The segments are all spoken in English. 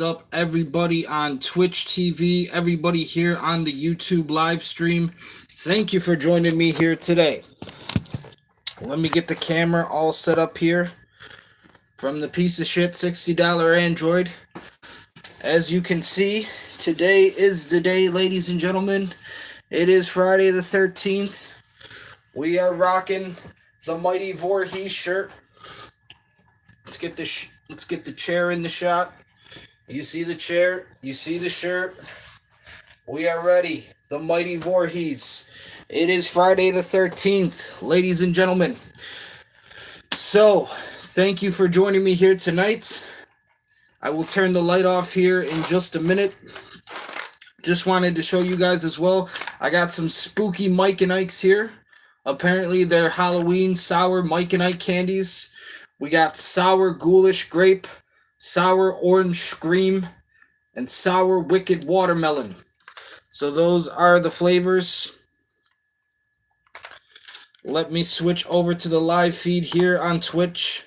Up, everybody on Twitch TV, everybody here on the YouTube live stream. Thank you for joining me here today. Let me get the camera all set up here from the piece of shit $60 Android. As you can see, today is the day, ladies and gentlemen. It is Friday the 13th. We are rocking the Mighty Voorhees shirt. Let's get the chair in the shot. You see the chair, you see the shirt. We are ready. The Mighty Voorhees. It is Friday the 13th, ladies and gentlemen. So, thank you for joining me here tonight. I will turn the light off here in just a minute. Just wanted to show you guys as well. I got some spooky Mike and Ike's here. Apparently, they're Halloween sour Mike and Ike candies. We got sour ghoulish grape, sour orange scream, and sour wicked watermelon. So those are the flavors. Let me switch over to the live feed here on Twitch,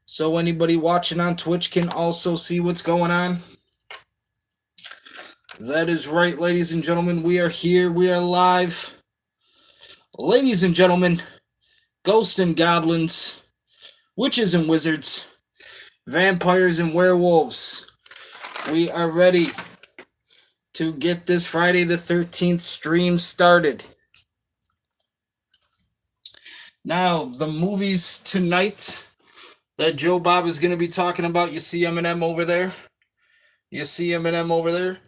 so anybody watching on Twitch can also see what's going on. That is right, ladies and gentlemen. We are here. We are live. Ladies and gentlemen, ghosts and goblins, witches and wizards, vampires and werewolves. We are ready to get this Friday the 13th stream started. Now, the movies tonight that Joe Bob is going to be talking about, you see Eminem over there? You see Eminem over there?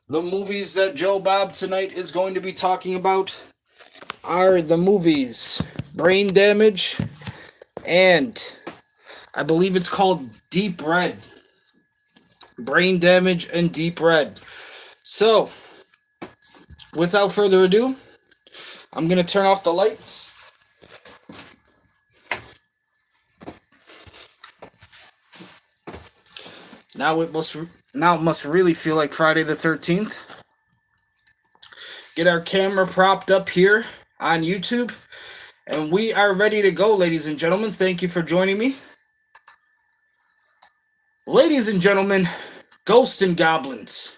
The movies that Joe Bob tonight is going to be talking about are the movies Brain Damage and I believe it's called Deep Red. Brain Damage and Deep Red. So, without further ado, I'm going to turn off the lights. Now it must really feel like Friday the 13th. Get our camera propped up here on YouTube. And we are ready to go, ladies and gentlemen. Thank you for joining me. Ladies and gentlemen, ghosts and goblins,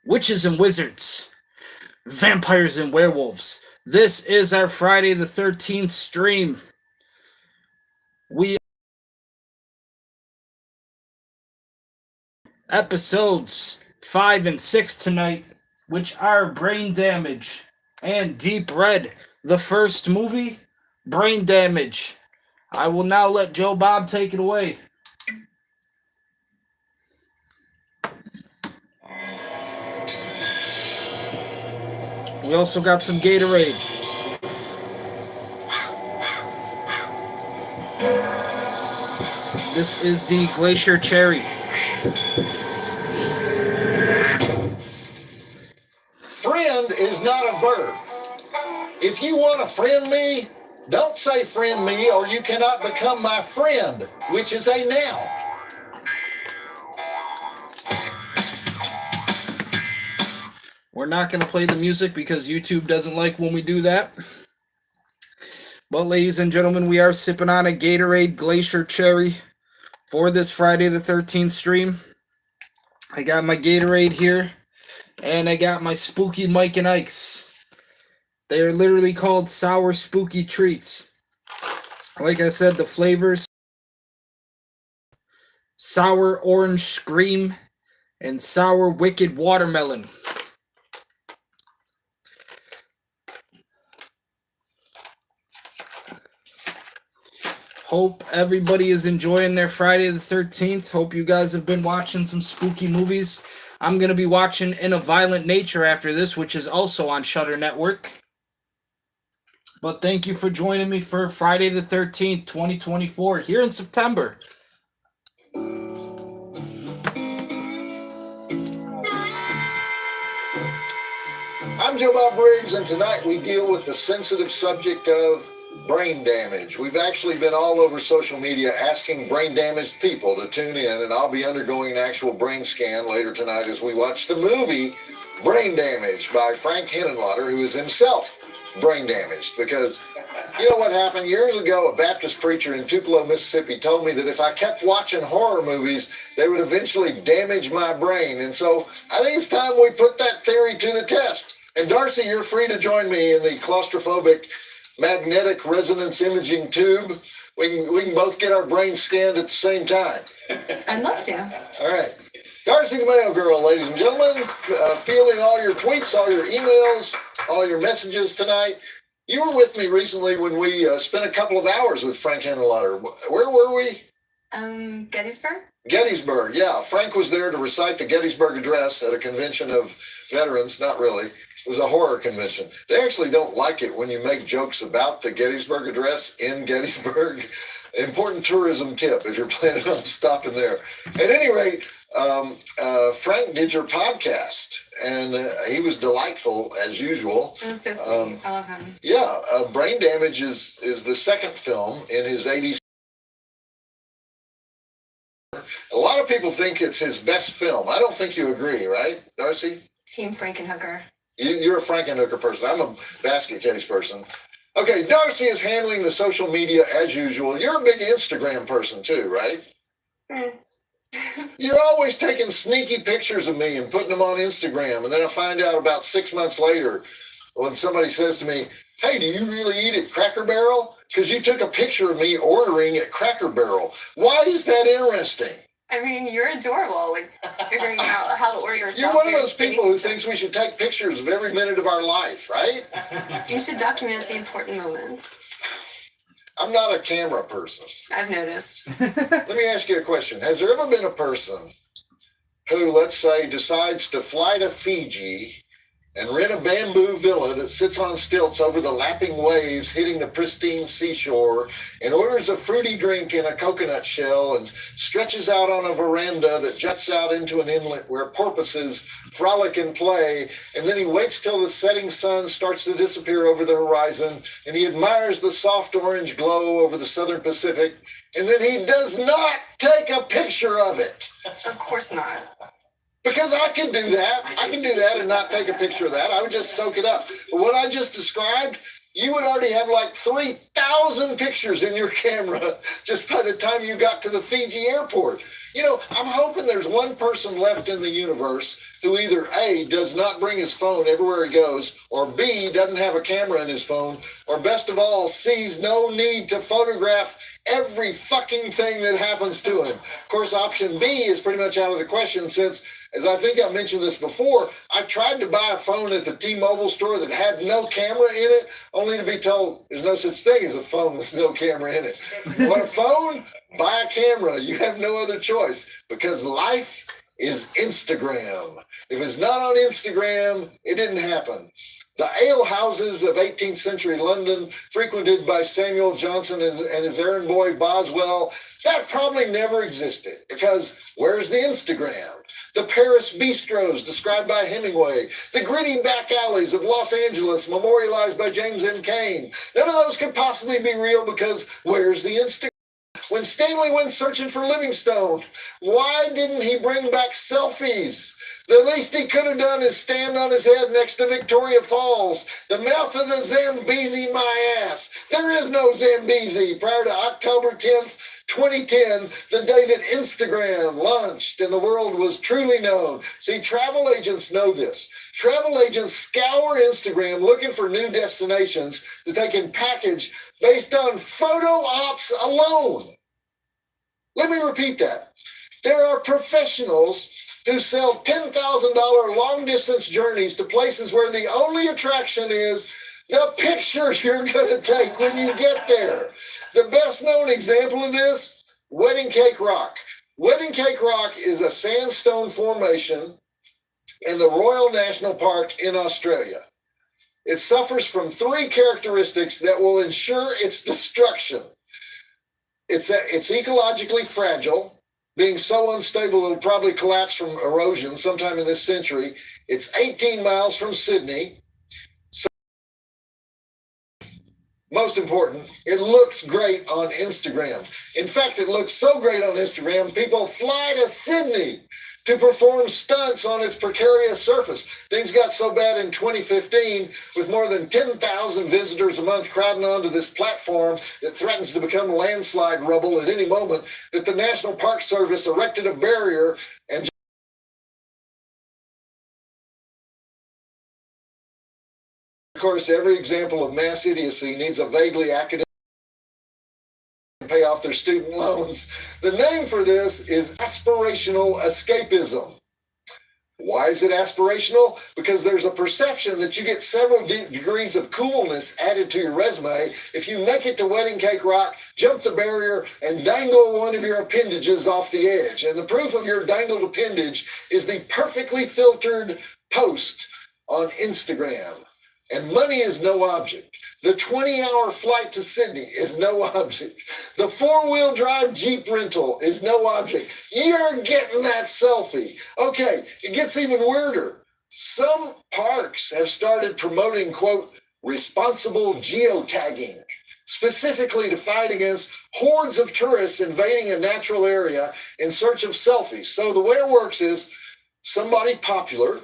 witches and wizards, vampires and werewolves. This is our Friday the 13th stream. We episodes 5 and 6 tonight, which are Brain Damage and Deep Red. The first movie, Brain Damage. I will now let Joe Bob take it away. We also got some Gatorade. This is the Glacier Cherry. Friend is not a verb. If you want to friend me, don't say friend me or you cannot become my friend, which is a noun. We're not going to play the music because YouTube doesn't like when we do that. But ladies and gentlemen, we are sipping on a Gatorade Glacier Cherry for this Friday the 13th stream. I got my Gatorade here, and I got my spooky Mike and Ike's. They are literally called sour spooky treats. Like I said, the flavors: sour orange scream and sour wicked watermelon. Hope everybody is enjoying their Friday the 13th. Hope you guys have been watching some spooky movies. I'm going to be watching In a Violent Nature after this, which is also on Shudder Network. But thank you for joining me for Friday the 13th, 2024, here in September. I'm Joe Bob Briggs, and tonight we deal with the sensitive subject of brain damage. We've actually been all over social media asking brain damaged people to tune in, and I'll be undergoing an actual brain scan later tonight as we watch the movie Brain Damage by Frank Henenlotter, who is himself brain damaged, because You know what happened? Years ago, a Baptist preacher in Tupelo, Mississippi told me that if I kept watching horror movies, they would eventually damage my brain. And so I think it's time we put that theory to the test. And Darcy, you're free to join me in the claustrophobic magnetic resonance imaging tube. We can both get our brains scanned at the same time. I'd love to. All right. Darcy the Mail Girl, ladies and gentlemen, fielding all your tweets, all your emails, all your messages tonight. You were with me recently when we spent a couple of hours with Frank Henenlotter. Where were we? Gettysburg? Gettysburg, yeah. Frank was there to recite the Gettysburg Address at a convention of veterans. Not really. It was a horror convention. They actually don't like it when you make jokes about the Gettysburg Address in Gettysburg. Important tourism tip if you're planning on stopping there. At any rate, Frank did your podcast, and he was delightful as usual. It was so sweet. I love him. Yeah, Brain Damage is the second film in his 80s. A lot of people think it's his best film. I don't think you agree, right, Darcy? Team Frankenhooker. You're a Frankenhooker person. I'm a basket case person. Okay, Darcy is handling the social media as usual. You're a big Instagram person too, right? You're always taking sneaky pictures of me and putting them on Instagram. And then I find out about 6 months later when somebody says to me, hey, do you really eat at Cracker Barrel? Because you took a picture of me ordering at Cracker Barrel. Why is that interesting? I mean, you're adorable, like figuring out how to order yourself. You're one of those people who thinks we should take pictures of every minute of our life, right? You should document the important moments. I'm not a camera person. I've noticed. Let me ask you a question. Has there ever been a person who, let's say, decides to fly to Fiji and rent a bamboo villa that sits on stilts over the lapping waves hitting the pristine seashore and orders a fruity drink in a coconut shell and stretches out on a veranda that juts out into an inlet where porpoises frolic and play, and then he waits till the setting sun starts to disappear over the horizon and he admires the soft orange glow over the southern Pacific, and then he does not take a picture of it? Of course not. Because I can do that. I can do that and not take a picture of that. I would just soak it up. But what I just described, you would already have like 3,000 pictures in your camera just by the time you got to the Fiji airport. You know, I'm hoping there's one person left in the universe who either A, does not bring his phone everywhere he goes, or B, doesn't have a camera in his phone, or best of all, sees no need to photograph every fucking thing that happens to him. Of course, option B is pretty much out of the question since, as I think I mentioned this before, I tried to buy a phone at the T-Mobile store that had no camera in it, only to be told there's no such thing as a phone with no camera in it. You want a phone? Buy a camera. You have no other choice because life is Instagram. If it's not on Instagram, it didn't happen. The ale houses of 18th century London, frequented by Samuel Johnson and his errand boy Boswell, that probably never existed because where's the Instagram? The Paris bistros described by Hemingway, the gritty back alleys of Los Angeles memorialized by James M. Cain. None of those could possibly be real because where's the Instagram? When Stanley went searching for Livingstone, why didn't he bring back selfies? The least he could have done is stand on his head next to Victoria Falls, the mouth of the Zambezi, my ass. There is no Zambezi prior to October 10th, 2010, the day that Instagram launched and the world was truly known. See, travel agents know this. Travel agents scour Instagram looking for new destinations that they can package based on photo ops alone. Let me repeat that. There are professionals who sell $10,000 long-distance journeys to places where the only attraction is the picture you're going to take when you get there. The best-known example of this, Wedding Cake Rock. Wedding Cake Rock is a sandstone formation in the Royal National Park in Australia. It suffers from three characteristics that will ensure its destruction. It's ecologically fragile, being so unstable it'll probably collapse from erosion sometime in this century. It's 18 miles from Sydney. So, most important, it looks great on Instagram. In fact, it looks so great on Instagram, people fly to Sydney to perform stunts on its precarious surface. Things got so bad in 2015, with more than 10,000 visitors a month crowding onto this platform that threatens to become landslide rubble at any moment, that the National Park Service erected a barrier. And of course, every example of mass idiocy needs a vaguely academic pay off their student loans. The name for this is aspirational escapism. Why is it aspirational? Because there's a perception that you get several degrees of coolness added to your resume if you make it to Wedding Cake Rock, jump the barrier, and dangle one of your appendages off the edge. And the proof of your dangled appendage is the perfectly filtered post on Instagram. And money is no object. The 20-hour flight to Sydney is no object. The 4-wheel drive Jeep rental is no object. You're getting that selfie. Okay, it gets even weirder. Some parks have started promoting, quote, responsible geotagging, specifically to fight against hordes of tourists invading a natural area in search of selfies. So the way it works is somebody popular,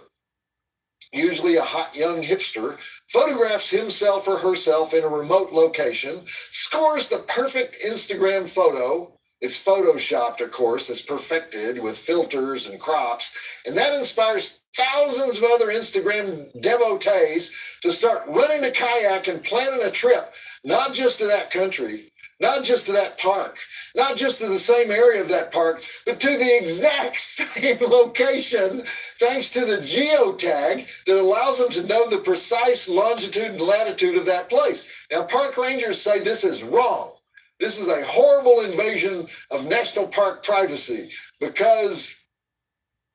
usually a hot young hipster, photographs himself or herself in a remote location, scores the perfect Instagram photo. It's photoshopped, of course, it's perfected with filters and crops, and that inspires thousands of other Instagram devotees to start running a kayak and planning a trip, not just to that country, not just to that park, not just to the same area of that park, but to the exact same location, thanks to the geotag that allows them to know the precise longitude and latitude of that place. Now, park rangers say this is wrong. This is a horrible invasion of national park privacy because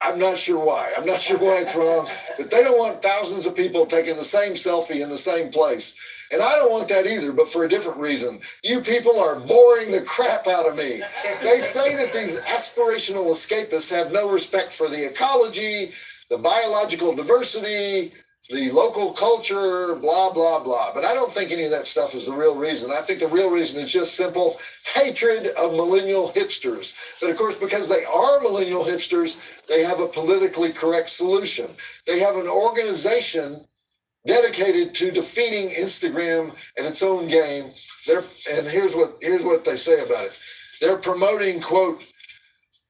I'm not sure why. I'm not sure why it's wrong, but they don't want thousands of people taking the same selfie in the same place. And I don't want that either, but for a different reason. You people are boring the crap out of me. They say that these aspirational escapists have no respect for the ecology, the biological diversity, the local culture, blah, blah, blah. But I don't think any of that stuff is the real reason. I think the real reason is just simple hatred of millennial hipsters. But of course, because they are millennial hipsters, they have a politically correct solution. They have an organization dedicated to defeating Instagram and its own game. And here's what they say about it. They're promoting, quote,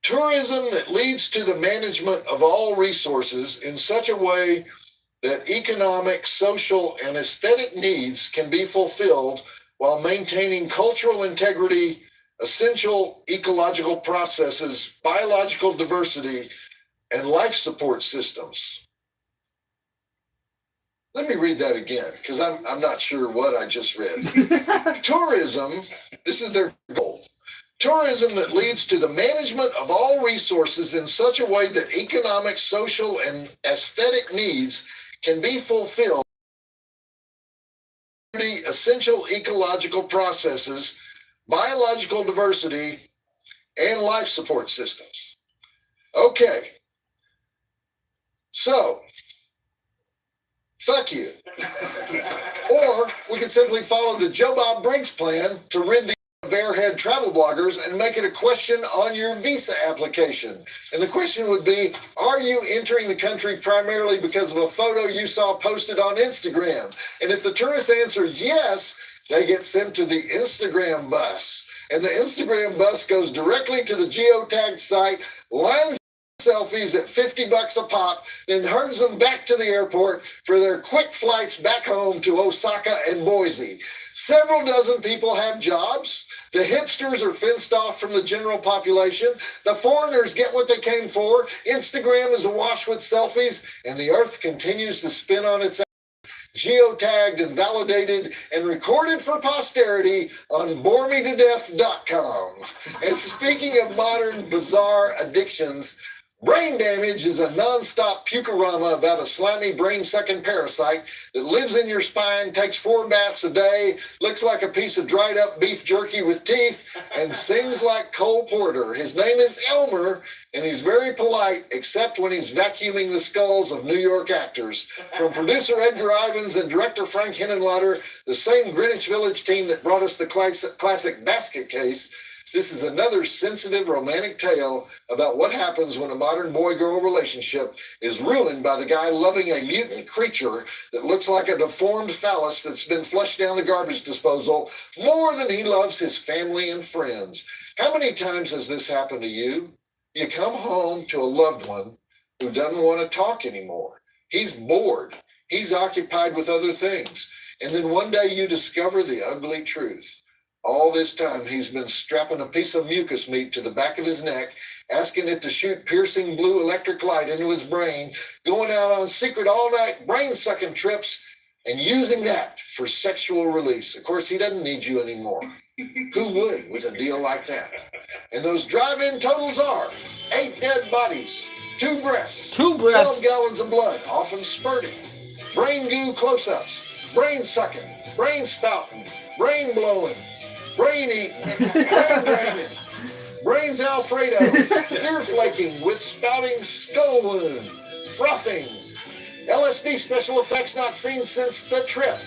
tourism that leads to the management of all resources in such a way that economic, social, and aesthetic needs can be fulfilled while maintaining cultural integrity, essential ecological processes, biological diversity, and life support systems. Let me read that again, because I'm not sure what I just read. Tourism, this is their goal. Tourism that leads to the management of all resources in such a way that economic, social, and aesthetic needs can be fulfilled. Essential ecological processes, biological diversity, and life support systems. Okay. So, fuck you. Or we can simply follow the Joe Bob Briggs plan to rid the of airhead travel bloggers and make it a question on your visa application. And the question would be, are you entering the country primarily because of a photo you saw posted on Instagram? And if the tourist answers yes, they get sent to the Instagram bus. And the Instagram bus goes directly to the geotagged site, lines selfies at $50 a pop, then herds them back to the airport for their quick flights back home to Osaka and Boise. Several dozen people have jobs. The hipsters are fenced off from the general population. The foreigners get what they came for. Instagram is awash with selfies, and the earth continues to spin on its geotagged and validated and recorded for posterity on boremetodeath.com. And speaking of modern bizarre addictions, brain damage is a nonstop pukerama about a slimy brain-sucking parasite that lives in your spine, takes 4 baths a day, looks like a piece of dried-up beef jerky with teeth, and sings like Cole Porter. His name is Elmer, and he's very polite, except when he's vacuuming the skulls of New York actors. From producer Edgar Ivins and director Frank Henenlotter, the same Greenwich Village team that brought us the classic Basket Case, This is another sensitive romantic tale about what happens when a modern boy-girl relationship is ruined by the guy loving a mutant creature that looks like a deformed phallus that's been flushed down the garbage disposal more than he loves his family and friends. How many times has this happened to you? You come home to a loved one who doesn't want to talk anymore. He's bored. He's occupied with other things. And then one day you discover the ugly truth. All this time, he's been strapping a piece of mucus meat to the back of his neck, asking it to shoot piercing blue electric light into his brain, going out on secret all-night brain-sucking trips, and using that for sexual release. Of course, he doesn't need you anymore. Who would with a deal like that? And those drive-in totals are 8 dead bodies, 2 breasts, 12 gallons of blood, often spurting, brain goo close-ups, brain sucking, brain spouting, brain blowing, brain eating, brain draining, brains Alfredo, ear flaking with spouting skull wound, frothing, LSD special effects not seen since The Trip.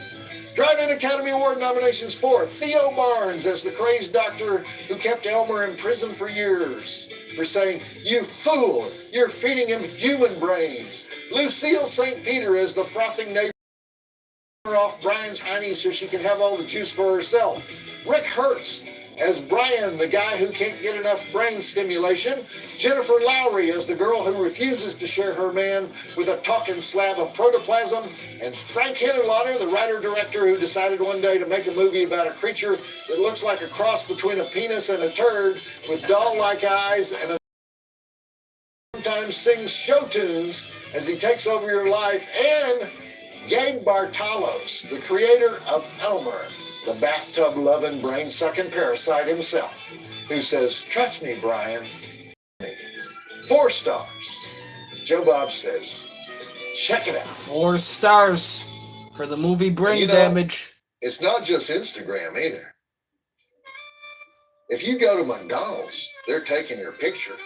Drive-In Academy Award nominations for Theo Barnes as the crazed doctor who kept Elmer in prison for years for saying, "You fool, you're feeding him human brains." Lucille St. Peter as the frothing neighbor off Brian's hiney so she can have all the juice for herself. Rick Hurst as Brian, the guy who can't get enough brain stimulation. Jennifer Lowry as the girl who refuses to share her man with a talking slab of protoplasm. And Frank Henenlotter, the writer-director who decided one day to make a movie about a creature that looks like a cross between a penis and a turd with doll-like eyes and sometimes sings show tunes as he takes over your life. And Gabe Bartalos, the creator of Elmer, the bathtub-loving, brain-sucking parasite himself, who says, "Trust me, Brian." 4 stars. Joe Bob says, check it out. 4 stars for the movie Brain Damage. It's not just Instagram either. If you go to McDonald's, they're taking your picture.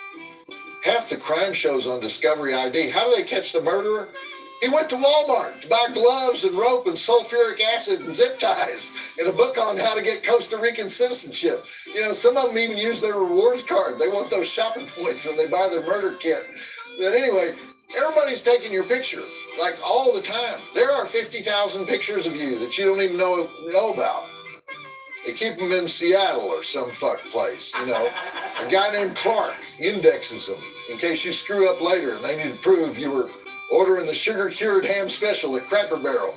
Half the crime shows on Discovery ID, how do they catch the murderer? He went to Walmart to buy gloves and rope and sulfuric acid and zip ties and a book on how to get Costa Rican citizenship. You know, some of them even use their rewards card. They want those shopping points when they buy their murder kit. But anyway, everybody's taking your picture, like all the time. There are 50,000 pictures of you that you don't even know about. They keep them in Seattle or some fuck place, you know. A guy named Clark indexes them in case you screw up later and they need to prove you were ordering the sugar-cured ham special at Cracker Barrel.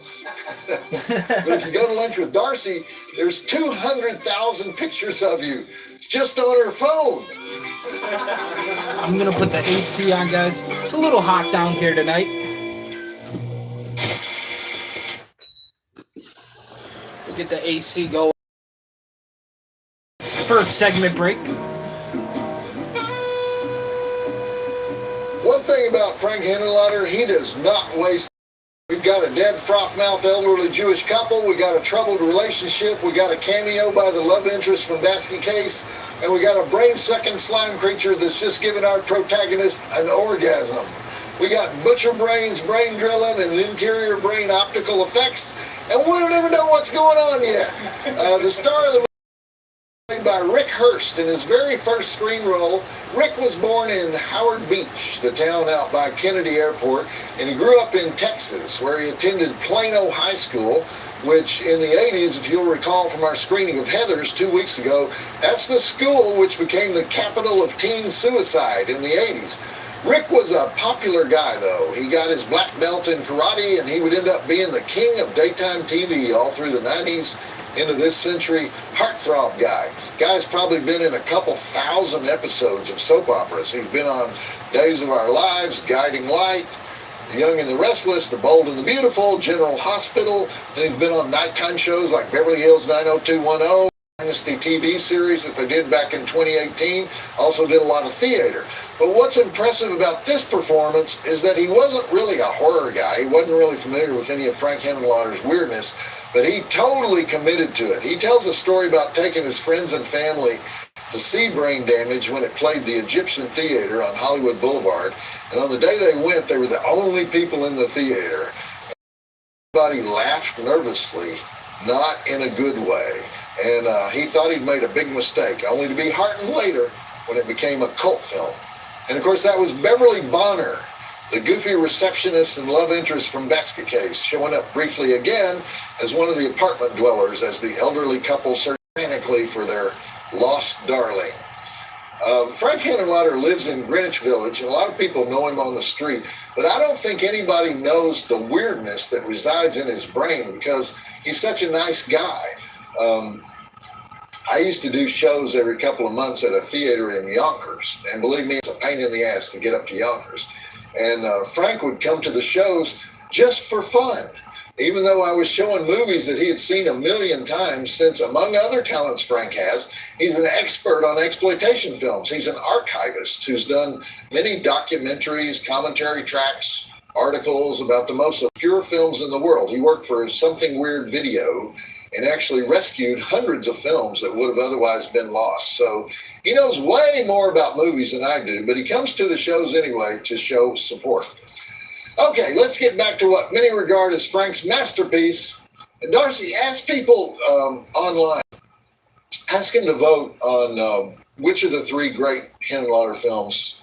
But if you go to lunch with Darcy, there's 200,000 pictures of you just on her phone. I'm going to put the AC on, guys. It's a little hot down here tonight. We'll get the AC going. First segment break. One thing about Frank Henenlotter, he does not waste. We've got a dead froth-mouthed elderly Jewish couple. We got a troubled relationship. We got a cameo by the love interest from Basket Case. And we got a brain-sucking slime creature that's just giving our protagonist an orgasm. We got butcher brains, brain drilling, and interior brain optical effects. And we don't even know what's going on yet. The star of the played by Rick Hurst in his very first screen role. Rick was born in Howard Beach, the town out by Kennedy Airport, and he grew up in Texas, where he attended Plano High School, which in the 80s, if you'll recall from our screening of Heathers 2 weeks ago, that's the school which became the capital of teen suicide in the 80s. Rick was a popular guy, though. He got his black belt in karate, and he would end up being the king of daytime TV all through the 90s into this century. Heartthrob guy. Guy's probably been in a couple thousand episodes of soap operas. He's been on Days of Our Lives, Guiding Light, The Young and the Restless, The Bold and the Beautiful, General Hospital. And he's been on nighttime shows like Beverly Hills 90210, Dynasty TV series that they did back in 2018. Also did a lot of theater. But what's impressive about this performance is that he wasn't really a horror guy. He wasn't really familiar with any of Frank Henenlotter's weirdness, but he totally committed to it. He tells a story about taking his friends and family to see Brain Damage when it played the Egyptian Theater on Hollywood Boulevard. And on the day they went, they were the only people in the theater. Everybody laughed nervously, not in a good way. And he thought he'd made a big mistake, only to be heartened later when it became a cult film. And of course, that was Beverly Bonner, the goofy receptionist and love interest from Basket Case, showing up briefly again as one of the apartment dwellers as the elderly couple search frantically for their lost darling. Frank Henenlotter lives in Greenwich Village, and a lot of people know him on the street, but I don't think anybody knows the weirdness that resides in his brain because he's such a nice guy. I used to do shows every couple of months at a theater in Yonkers, and believe me, it's a pain in the ass to get up to Yonkers. And Frank would come to the shows just for fun, even though I was showing movies that he had seen a million times, since among other talents Frank has, he's an expert on exploitation films. He's an archivist who's done many documentaries, commentary tracks, articles about the most obscure films in the world. He worked for Something Weird Video and actually rescued hundreds of films that would have otherwise been lost. So he knows way more about movies than I do, but he comes to the shows anyway to show support. Okay, let's get back to what many regard as Frank's masterpiece. And Darcy, ask people online, ask them to vote on which of the three great Henenlotter films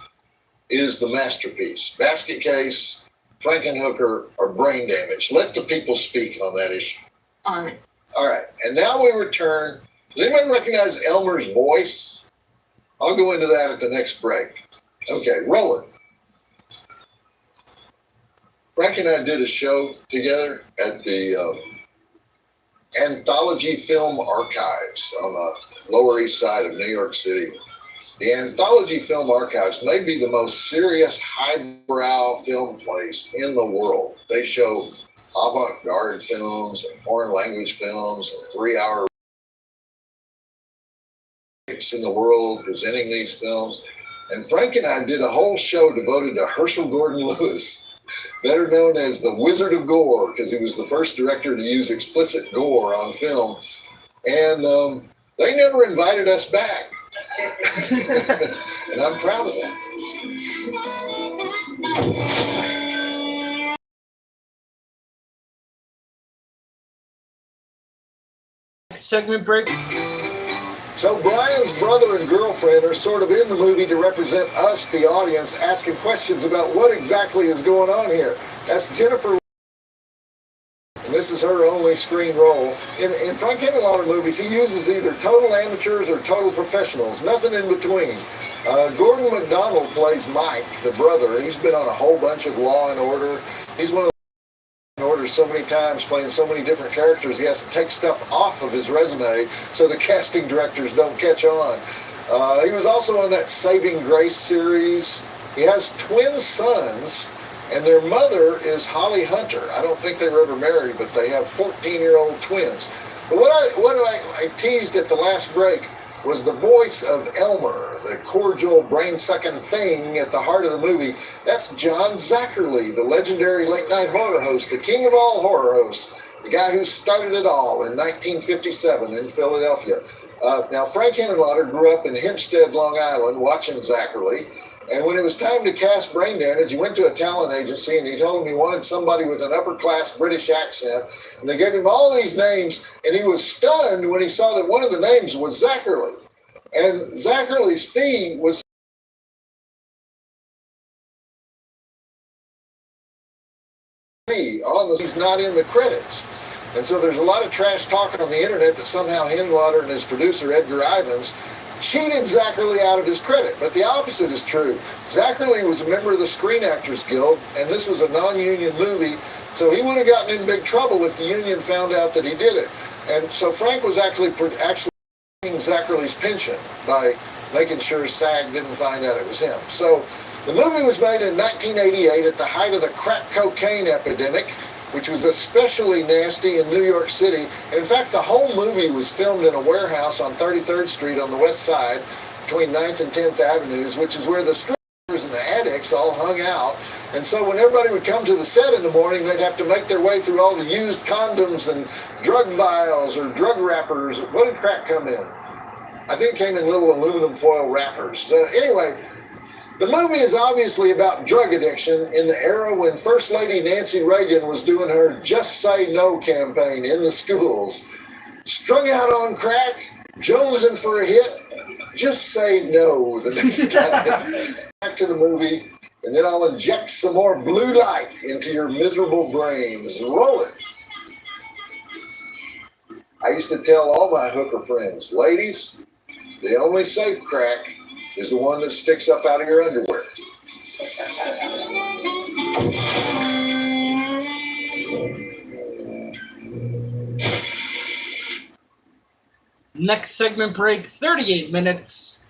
is the masterpiece. Basket Case, Frankenhooker, or Brain Damage. Let the people speak on that issue. On it. All right, and now we return. Does anybody recognize Elmer's voice? I'll go into that at the next break. Okay, roll it. Frank and I did a show together at the Anthology Film Archives on the Lower East Side of New York City. The Anthology Film Archives may be the most serious highbrow film place in the world. They show avant-garde films and foreign language films and 3-hour in the world presenting these films. And Frank and I did a whole show devoted to Herschel Gordon Lewis, better known as the Wizard of Gore, because he was the first director to use explicit gore on film. And they never invited us back. And I'm proud of that. Segment break. So Brian's brother and girlfriend are sort of in the movie to represent us, the audience, asking questions about what exactly is going on here. That's Jennifer. And this is her only screen role. In Frank Henenlotter movies, he uses either total amateurs or total professionals, nothing in between. Gordon McDonald plays Mike, the brother. He's been on a whole bunch of Law and Order. He's one of the Order so many times, playing so many different characters, he has to take stuff off of his resume so the casting directors don't catch on. He was also on that Saving Grace series. He has twin sons, and their mother is Holly Hunter. I don't think they were ever married, but they have 14-year-old twins. But what I teased at the last break was the voice of Elmer, the cordial, brain-sucking thing at the heart of the movie. That's John Zacherle, the legendary late-night horror host, the king of all horror hosts, the guy who started it all in 1957 in Philadelphia. Now, Frank Henenlotter grew up in Hempstead, Long Island, watching Zacherle. And when it was time to cast Brain Damage, he went to a talent agency and he told them he wanted somebody with an upper-class British accent. And they gave him all these names, and he was stunned when he saw that one of the names was Zacherle. And Zacherle's fee was on the, he's not in the credits. And so there's a lot of trash talking on the internet that somehow Henenlotter and his producer, Edgar Ivins, cheated Zacherle out of his credit, but the opposite is true. Zacherle was a member of the Screen Actors Guild, and this was a non-union movie, so he would have gotten in big trouble if the union found out that he did it. And so Frank was actually paying Zacherle's pension by making sure SAG didn't find out it was him. So the movie was made in 1988 at the height of the crack cocaine epidemic, which was especially nasty in New York City. And in fact, the whole movie was filmed in a warehouse on 33rd Street on the west side, between 9th and 10th Avenues, which is where the strippers and the addicts all hung out. And so when everybody would come to the set in the morning, they'd have to make their way through all the used condoms and drug vials or drug wrappers. What did crack come in? I think it came in little aluminum foil wrappers. So anyway, the movie is obviously about drug addiction in the era when First Lady Nancy Reagan was doing her Just Say No campaign in the schools. Strung out on crack, jonesing for a hit, just say no the next time. Back to the movie, and then I'll inject some more blue light into your miserable brains. Roll it. I used to tell all my hooker friends, ladies, the only safe crack is the one that sticks up out of your underwear. Next segment break, 38 minutes.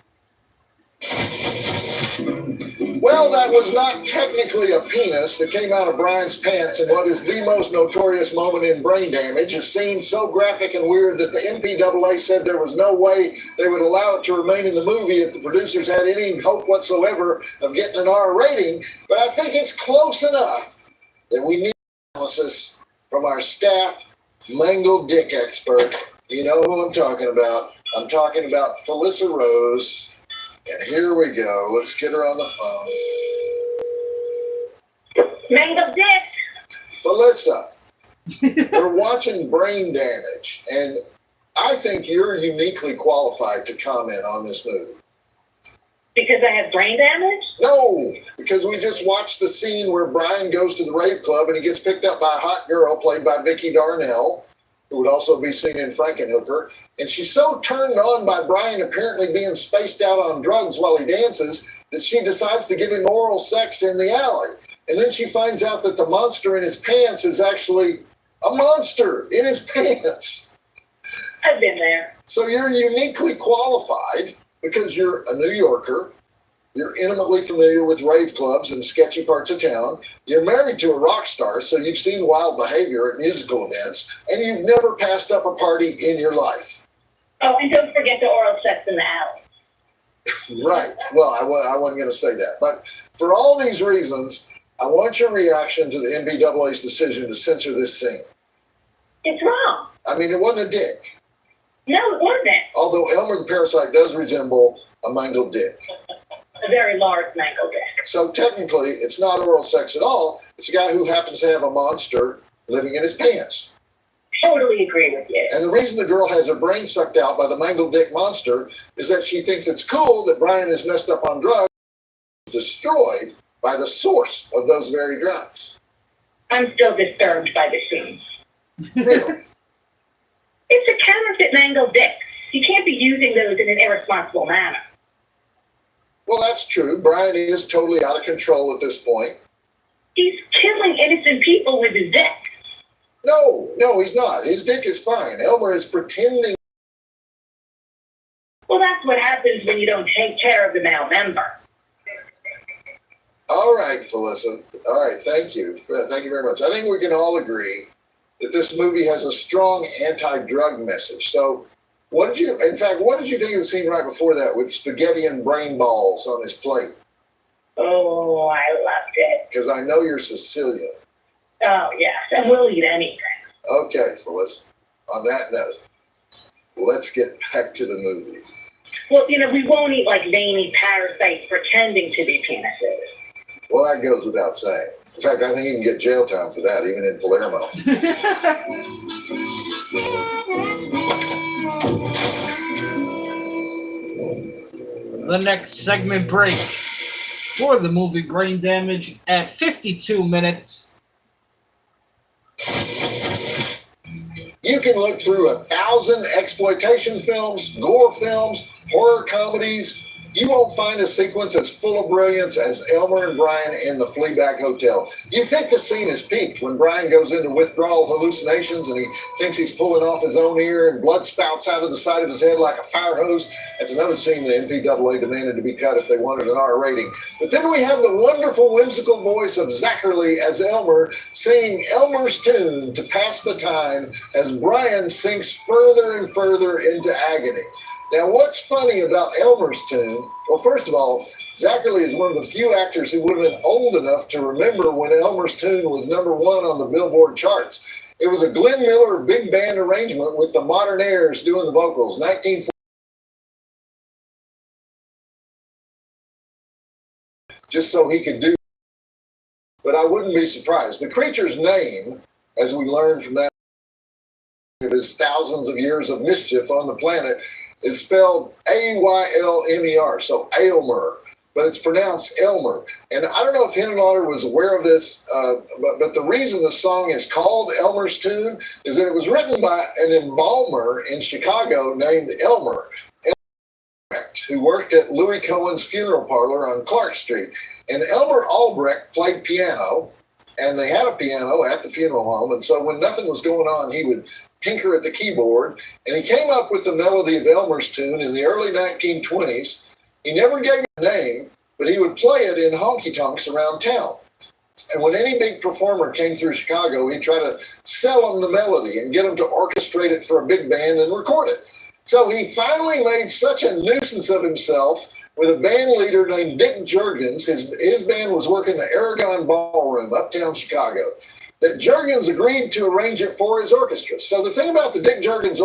Well, that was not technically a penis that came out of Brian's pants in what is the most notorious moment in Brain Damage, a scene so graphic and weird that the MPAA said there was no way they would allow it to remain in the movie if the producers had any hope whatsoever of getting an R rating. But I think it's close enough that we need analysis from our staff mangled dick expert. You know who I'm talking about. I'm talking about Felissa Rose. And here we go. Let's get her on the phone. Mangled dick. Felissa, we're watching Brain Damage, and I think you're uniquely qualified to comment on this movie. Because I have brain damage? No, because we just watched the scene where Brian goes to the rave club and he gets picked up by a hot girl played by Vicki Darnell, who would also be seen in Frankenhooker. And she's so turned on by Brian apparently being spaced out on drugs while he dances that she decides to give him oral sex in the alley. And then she finds out that the monster in his pants is actually a monster in his pants. I've been there. So you're uniquely qualified because you're a New Yorker. You're intimately familiar with rave clubs and sketchy parts of town. You're married to a rock star, so you've seen wild behavior at musical events, and you've never passed up a party in your life. Oh, and don't forget the oral sex in the alley. Right. Well, I wasn't going to say that. But for all these reasons, I want your reaction to the MPAA's decision to censor this scene. It's wrong. I mean, it wasn't a dick. No, it wasn't. Although Elmer the Parasite does resemble a mangled dick. A very large mangled dick. So technically, it's not oral sex at all. It's a guy who happens to have a monster living in his pants. Totally agree with you. And the reason the girl has her brain sucked out by the mangled dick monster is that she thinks it's cool that Brian is messed up on drugs, destroyed by the source of those very drugs. I'm still disturbed by the scene. Really? It's a counterfeit mangled dick. You can't be using those in an irresponsible manner. Well, that's true. Brian is totally out of control at this point. He's killing innocent people with his dick. No, he's not. His dick is fine. Elmer is pretending. Well, that's what happens when you don't take care of the male member. All right, Felissa. All right, thank you. Thank you very much. I think we can all agree that this movie has a strong anti-drug message. So what did you think of the scene right before that with spaghetti and brain balls on his plate? Oh, I loved it. Because I know you're Sicilian. Oh, yes, and we'll eat anything. Okay, Felissa. On that note, let's get back to the movie. Well, we won't eat like veiny parasites pretending to be penises. Well, that goes without saying. In fact, I think you can get jail time for that, even in Palermo. The next segment break for the movie Brain Damage at 52 minutes. You can look through 1,000 exploitation films, gore films, horror comedies. You won't find a sequence as full of brilliance as Elmer and Brian in the Fleabag Hotel. You think the scene is peaked when Brian goes into withdrawal hallucinations and he thinks he's pulling off his own ear and blood spouts out of the side of his head like a fire hose. That's another scene the MPAA demanded to be cut if they wanted an R rating. But then we have the wonderful, whimsical voice of Zachary as Elmer singing Elmer's tune to pass the time as Brian sinks further and further into agony. Now, what's funny about Elmer's tune? Well, first of all, Zachary is one of the few actors who would have been old enough to remember when Elmer's tune was #1 on the Billboard charts. It was a Glenn Miller big band arrangement with the Modern Airs doing the vocals. 1940, just so he could do. But I wouldn't be surprised. The creature's name, as we learned from that of his thousands of years of mischief on the planet, is spelled Aylmer, so Aylmer, but it's pronounced Elmer. And I don't know if Henenlotter was aware of this, but the reason the song is called Elmer's Tune is that it was written by an embalmer in Chicago named Elmer, who worked at Louis Cohen's funeral parlor on Clark Street. And Elmer Albrecht played piano, and they had a piano at the funeral home. And so when nothing was going on, he would tinker at the keyboard, and he came up with the melody of Elmer's Tune in the early 1920s. He never gave it a name, but he would play it in honky-tonks around town. And when any big performer came through Chicago, he'd try to sell them the melody and get them to orchestrate it for a big band and record it. So he finally made such a nuisance of himself with a band leader named Dick Juergens. His band was working the Aragon Ballroom, uptown Chicago, that Juergens agreed to arrange it for his orchestra. So the thing about the Dick Juergens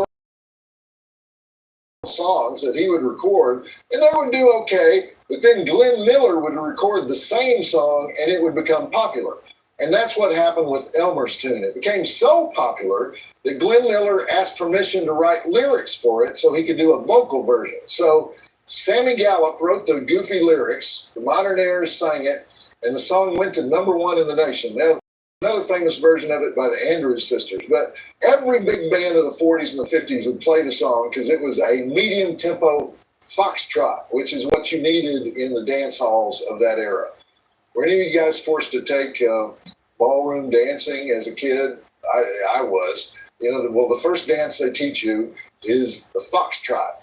songs that he would record, and they would do okay, but then Glenn Miller would record the same song and it would become popular. And that's what happened with Elmer's Tune. It became so popular that Glenn Miller asked permission to write lyrics for it so he could do a vocal version. So Sammy Gallup wrote the goofy lyrics, the Modernaires sang it, and the song went to #1 in the nation. Now, another famous version of it by the Andrews Sisters. But every big band of the 40s and the 50s would play the song because it was a medium tempo foxtrot, which is what you needed in the dance halls of that era. Were any of you guys forced to take ballroom dancing as a kid? I was. You know, the first dance they teach you is the foxtrot.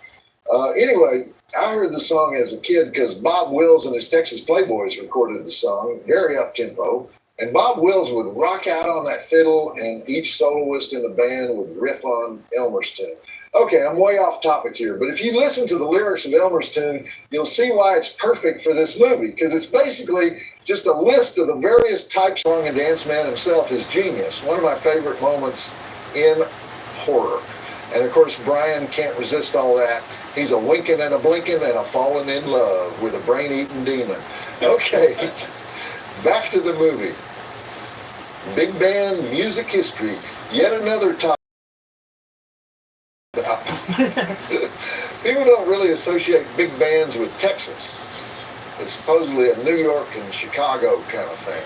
Anyway, I heard the song as a kid because Bob Wills and his Texas Playboys recorded the song, very up-tempo. And Bob Wills would rock out on that fiddle, and each soloist in the band would riff on Elmer's Tune. Okay, I'm way off topic here, but if you listen to the lyrics of Elmer's Tune, you'll see why it's perfect for this movie, because it's basically just a list of the various types. Song and dance man himself is genius. One of my favorite moments in horror. And of course, Brian can't resist all that. He's a winking and a blinking and a falling in love with a brain-eating demon. Okay, back to the movie. Big band music history. Yet another topic. People don't really associate big bands with Texas. It's supposedly a New York and Chicago kind of thing.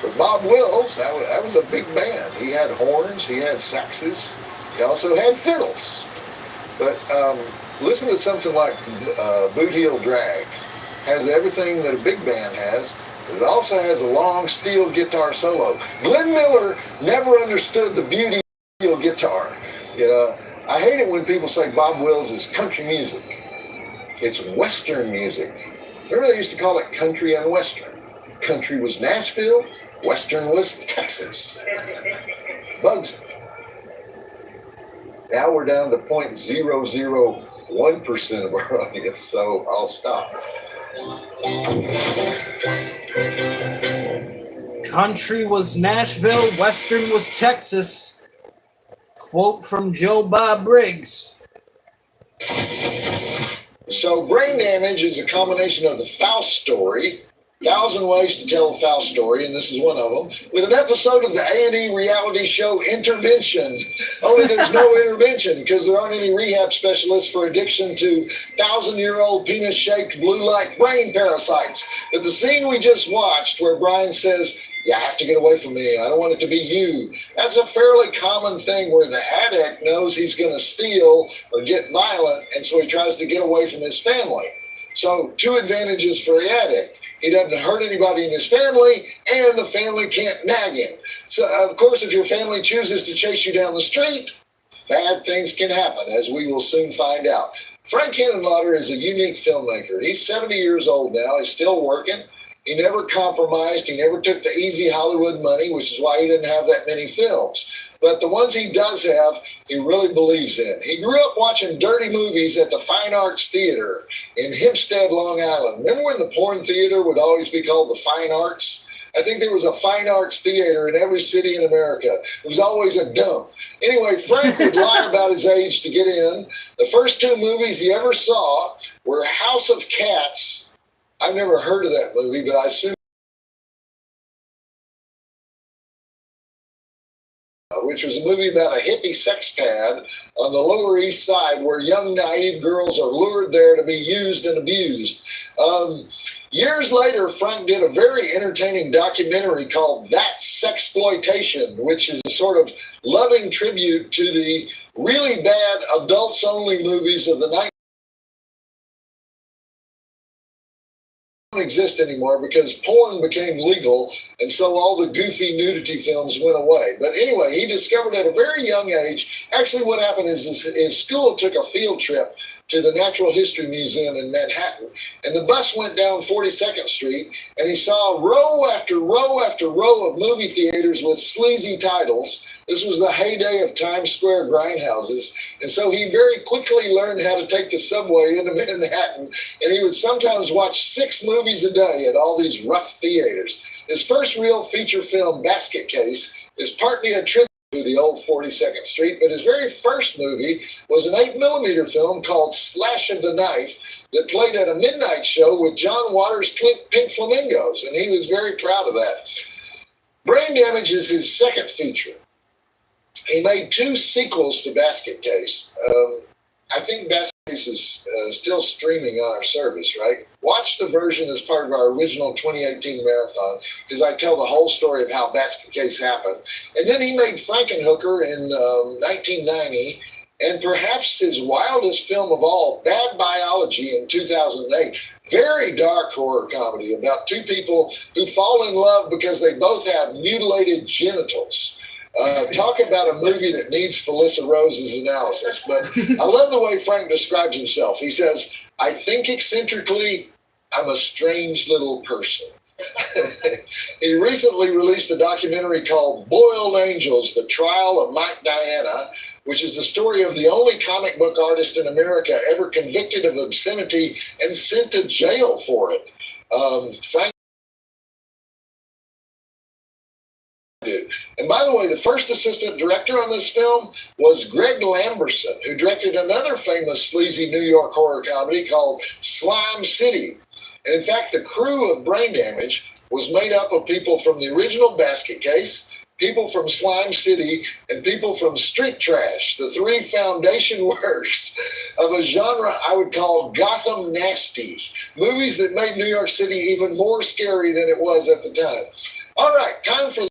But Bob Wills, that was a big band. He had horns, he had saxes, he also had fiddles. But listen to something like Boot Heel Drag. Has everything that a big band has. It also has a long steel guitar solo. Glenn Miller never understood the beauty of steel guitar. You know, I hate it when people say Bob Wills is country music. It's Western music. Remember they used to call it country and Western. Country was Nashville, Western was Texas. Bugs. Now we're down to 0.001% of our audience, so I'll stop. Country was Nashville, Western was Texas. Quote from Joe Bob Briggs. So brain damage is a combination of the Faust story, 1,000 ways to tell a Faust story, and this is one of them, with an episode of the A&E reality show Intervention. Only there's no intervention because there aren't any rehab specialists for addiction to 1,000-year-old penis-shaped blue light brain parasites. But the scene we just watched where Brian says, "You have to get away from me. I don't want it to be you." That's a fairly common thing where the addict knows he's going to steal or get violent, and so he tries to get away from his family. So 2 advantages for the addict. He doesn't hurt anybody in his family, and the family can't nag him. So, of course, if your family chooses to chase you down the street, bad things can happen, as we will soon find out. Frank Henenlotter is a unique filmmaker. He's 70 years old now. He's still working. He never compromised. He never took the easy Hollywood money, which is why he didn't have that many films. But the ones he does have, he really believes in. He grew up watching dirty movies at the Fine Arts Theater in Hempstead, Long Island. Remember when the porn theater would always be called the Fine Arts? I think there was a Fine Arts Theater in every city in America. It was always a dump. Anyway, Frank would lie about his age to get in. The first 2 movies he ever saw were House of Cats. I've never heard of that movie, but I assume which was a movie about a hippie sex pad on the Lower East Side where young, naive girls are lured there to be used and abused. Years later, Frank did a very entertaining documentary called That's Sexploitation, which is a sort of loving tribute to the really bad adults-only movies of the 90s. Don't exist anymore because porn became legal, and so all the goofy nudity films went away. But anyway, he discovered at a very young age, actually what happened is his school took a field trip to the Natural History Museum in Manhattan, and the bus went down 42nd Street, and he saw row after row after row of movie theaters with sleazy titles. This was the heyday of Times Square grindhouses, and so he very quickly learned how to take the subway into Manhattan, and he would sometimes watch 6 movies a day at all these rough theaters. His first real feature film, Basket Case, is partly a tribute to the old 42nd Street, but his very first movie was an 8mm film called Slash of the Knife that played at a midnight show with John Waters' Pink Flamingos, and he was very proud of that. Brain Damage is his second feature. He made 2 sequels to Basket Case. I think Basket Case is still streaming on our service, right? Watch the version as part of our original 2018 marathon, because I tell the whole story of how Basket Case happened. And then he made Frankenhooker in 1990, and perhaps his wildest film of all, Bad Biology, in 2008. Very dark horror comedy about 2 people who fall in love because they both have mutilated genitals. Talk about a movie that needs Felissa Rose's analysis. But I love the way Frank describes himself. He says, I think eccentrically, I'm a strange little person. He recently released a documentary called Boiled Angels, The Trial of Mike Diana, which is the story of the only comic book artist in America ever convicted of obscenity and sent to jail for it. Frank did. And by the way, the first assistant director on this film was Greg Lamberson, who directed another famous sleazy New York horror comedy called Slime City. And in fact, the crew of Brain Damage was made up of people from the original Basket Case, people from Slime City, and people from Street Trash, the 3 foundation works of a genre I would call Gotham Nasty, movies that made New York City even more scary than it was at the time. All right, time for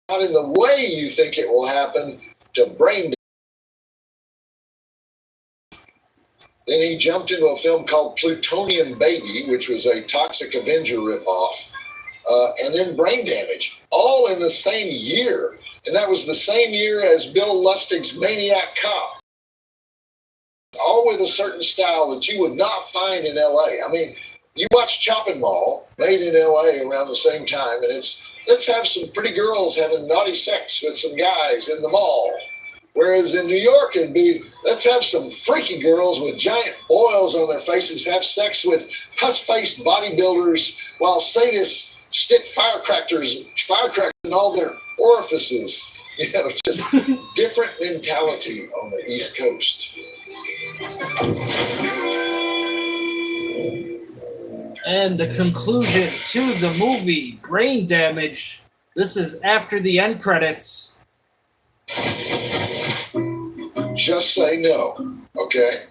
Not in the Way You Think It Will Happen to Brain Damage. Then he jumped into a film called Plutonium Baby, which was a Toxic Avenger ripoff. And then Brain Damage, all in the same year. And that was the same year as Bill Lustig's Maniac Cop. All with a certain style that you would not find in L.A. I mean, you watch Chopping Mall, made in L.A. around the same time, and it's, let's have some pretty girls having naughty sex with some guys in the mall. Whereas in New York, it'd be, let's have some freaky girls with giant boils on their faces have sex with pus-faced bodybuilders while sadists stick firecrackers in all their orifices. You know, just different mentality on the East Coast. And the conclusion to the movie, Brain Damage. This is after the end credits. Just say no, okay?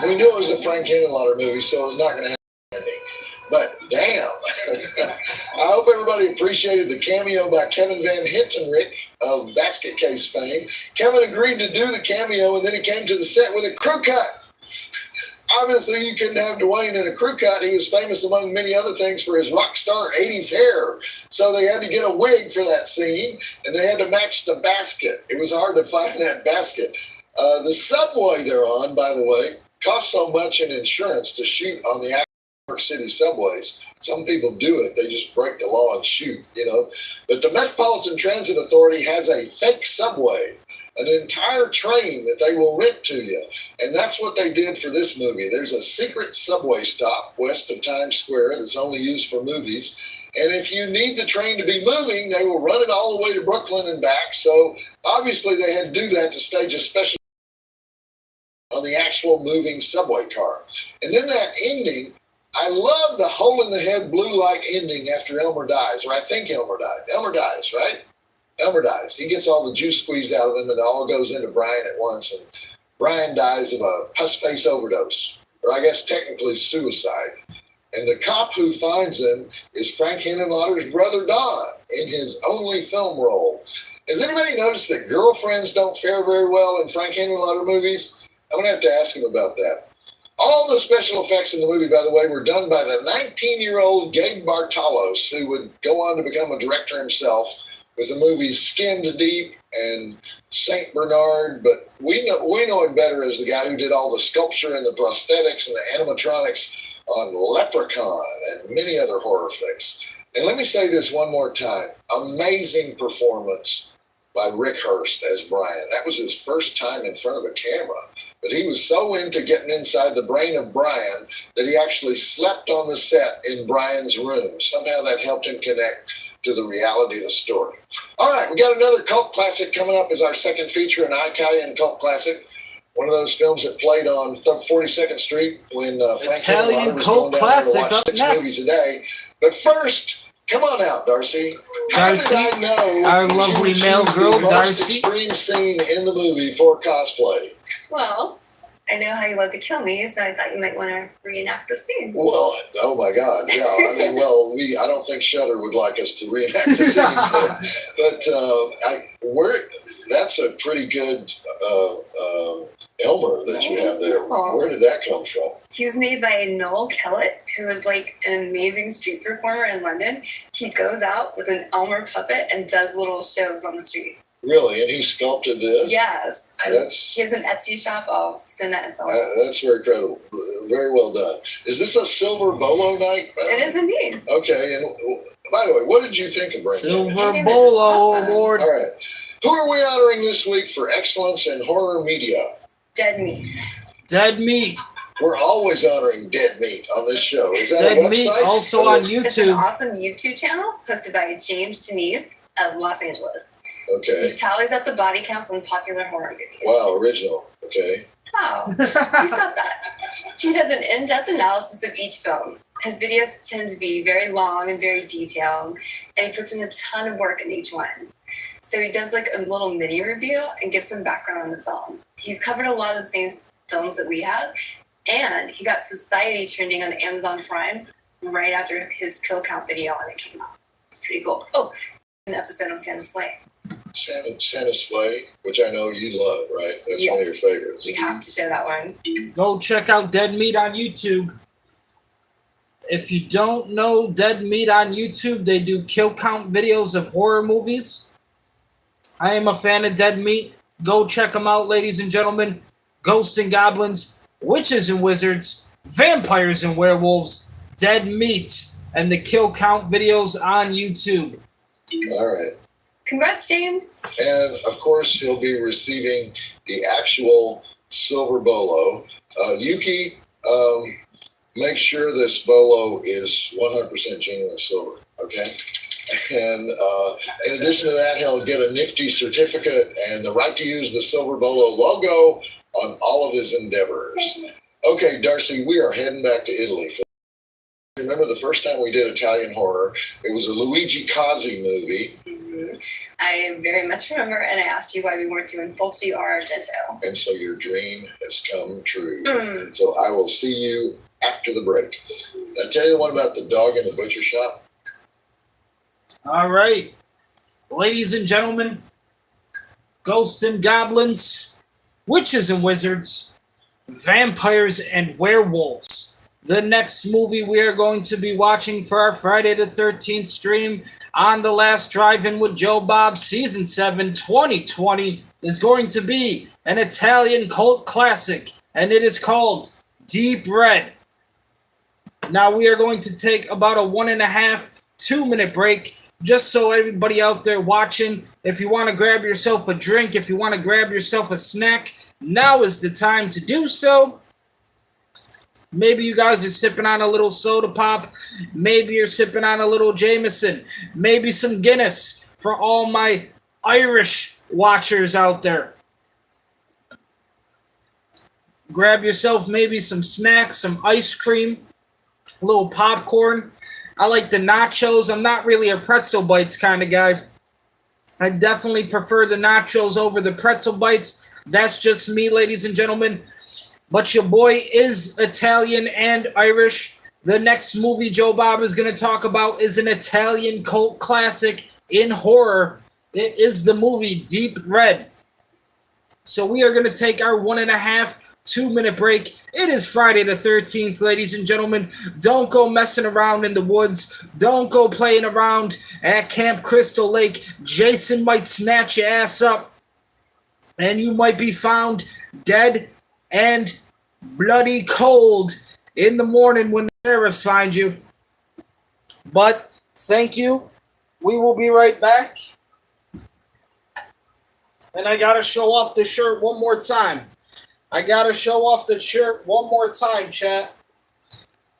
We knew it was a Frank Henenlotter movie, so it's not going to have an ending. But damn, I hope everybody appreciated the cameo by Kevin Van Hentenryck of Basket Case fame. Kevin agreed to do the cameo, and then he came to the set with a crew cut. Obviously, you couldn't have Dwayne in a crew cut. He was famous, among many other things, for his rock star 80s hair. So they had to get a wig for that scene, and they had to match the basket. It was hard to find that basket. The subway they're on, by the way, costs so much in insurance to shoot on the actual New York City subways. Some people do it. They just break the law and shoot, you know. But the Metropolitan Transit Authority has a fake subway, an entire train that they will rent to you. And that's what they did for this movie. There's a secret subway stop west of Times Square that's only used for movies. And if you need the train to be moving, they will run it all the way to Brooklyn and back. So obviously they had to do that to stage a special on the actual moving subway car. And then that ending, I love the hole in the head blue light ending after Elmer dies, or I think Elmer died. Elmer dies, right? Elmer dies. He gets all the juice squeezed out of him, and it all goes into Brian at once. And Brian dies of a pus-face overdose, or I guess technically suicide. And the cop who finds him is Frank Henenlotter's brother Don in his only film role. Has anybody noticed that girlfriends don't fare very well in Frank Henenlotter movies? I'm going to have to ask him about that. All the special effects in the movie, by the way, were done by the 19-year-old Gabe Bartalos, who would go on to become a director himself with the movies Skinned Deep and Saint Bernard. But we know him better as the guy who did all the sculpture and the prosthetics and the animatronics on Leprechaun and many other horror flicks. And let me say this one more time. Amazing performance by Rick Hurst as Brian. That was his first time in front of a camera. But he was so into getting inside the brain of Brian that he actually slept on the set in Brian's room. Somehow that helped him connect to the reality of the story. All right, we got another cult classic coming up as our second feature, an Italian cult classic. One of those films that played on 42nd Street when Frank Italian was cult going down classic there to watch up 6 next. movies a day. But first, come on out, Darcy. Darcy, How did I know our that you lovely would male choose girl, the most Darcy? extreme scene in the movie for cosplay? Well, I know how you love to kill me, so I thought you might want to reenact the scene. Well, oh my God, yeah. I mean, well, I don't think Shudder would like us to reenact the scene, but that's a pretty good Elmer that you have there. Beautiful. Where did that come from? He was made by Noel Kellett, who is like an amazing street performer in London. He goes out with an Elmer puppet and does little shows on the street. Really? And he sculpted this? Yes. He has an Etsy shop. I'll send that info. That's very credible. Very well done. Is this a silver bolo night? It is indeed. Okay. And by the way, what did you think of Brain Damage? Silver Bolo Awesome. Award. All right. Who are we honoring this week for excellence in horror media? Dead Meat. Dead Meat. We're always honoring dead meat on this show. Is that Dead a website? Meat, also on It's an YouTube. awesome YouTube channel hosted by James Denise of Los Angeles. Okay. He tallies up the body counts on popular horror movies. Wow, original. Okay. Wow. You stopped that. He does an in-depth analysis of each film. His videos tend to be very long and very detailed, and he puts in a ton of work in each one. So he does like a little mini review and gives some background on the film. He's covered a lot of the same films that we have, and he got Society trending on Amazon Prime right after his kill count video when it came out. It's pretty cool. Oh, an episode on Santa Slay. Santa Slay, which I know you love, right? That's one of your Yes. favorites. We have to show that one. Go check out Dead Meat on YouTube. If you don't know Dead Meat on YouTube, they do kill count videos of horror movies. I am a fan of Dead Meat. Go check them out, ladies and gentlemen. Ghosts and goblins, witches and wizards, vampires and werewolves, Dead Meat, and the kill count videos on YouTube. All right. Congrats, James. And of course, he'll be receiving the actual silver bolo. Yuki, make sure this bolo is 100% genuine silver, okay? And in addition to that, he'll get a nifty certificate and the right to use the silver bolo logo on all of his endeavors. Okay, Darcy, we are heading back to Italy. Remember the first time we did Italian horror? It was a Luigi Cozzi movie. I very much remember, and I asked you why we weren't doing Fulci or Argento. And so your dream has come true. So I will see you after the break. Did I tell you the one about the dog in the butcher shop? All right. Ladies and gentlemen, ghosts and goblins, witches and wizards, vampires and werewolves. The next movie we are going to be watching for our Friday the 13th stream on The Last Drive-In with Joe Bob Season 7 2020 is going to be an Italian cult classic, and it is called Deep Red. Now we are going to take about a 1.5, 2-minute break, just so everybody out there watching, if you want to grab yourself a drink, if you want to grab yourself a snack, now is the time to do so. Maybe you guys are sipping on a little soda pop. Maybe you're sipping on a little Jameson. Maybe some Guinness for all my Irish watchers out there. Grab yourself maybe some snacks, some ice cream, a little popcorn. I like the nachos. I'm not really a pretzel bites kind of guy. I definitely prefer the nachos over the pretzel bites. That's just me, ladies and gentlemen. But your boy is Italian and Irish. The next movie Joe Bob is going to talk about is an Italian cult classic in horror. It is the movie Deep Red. So we are going to take our 1.5 2-minute break. It is Friday the 13th, ladies and gentlemen. Don't go messing around in the woods. Don't go playing around at Camp Crystal Lake. Jason might snatch your ass up, and you might be found dead and bloody cold in the morning when the sheriffs find you. But thank you. We will be right back. And I got to show off the shirt one more time. Chat.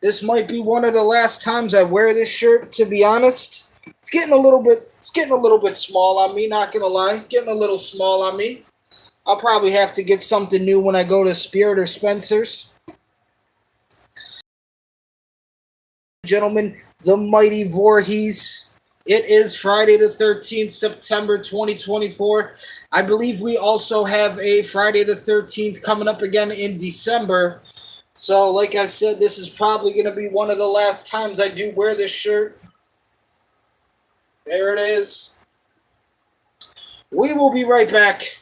This might be one of the last times I wear this shirt, to be honest. It's getting a little bit small on me, not gonna lie. Getting a little small on me. I'll probably have to get something new when I go to Spirit or Spencer's. Gentlemen, the mighty Voorhees. It is Friday the 13th, September 2024. I believe we also have a Friday the 13th coming up again in December. So, like I said, this is probably going to be one of the last times I do wear this shirt. There it is. We will be right back.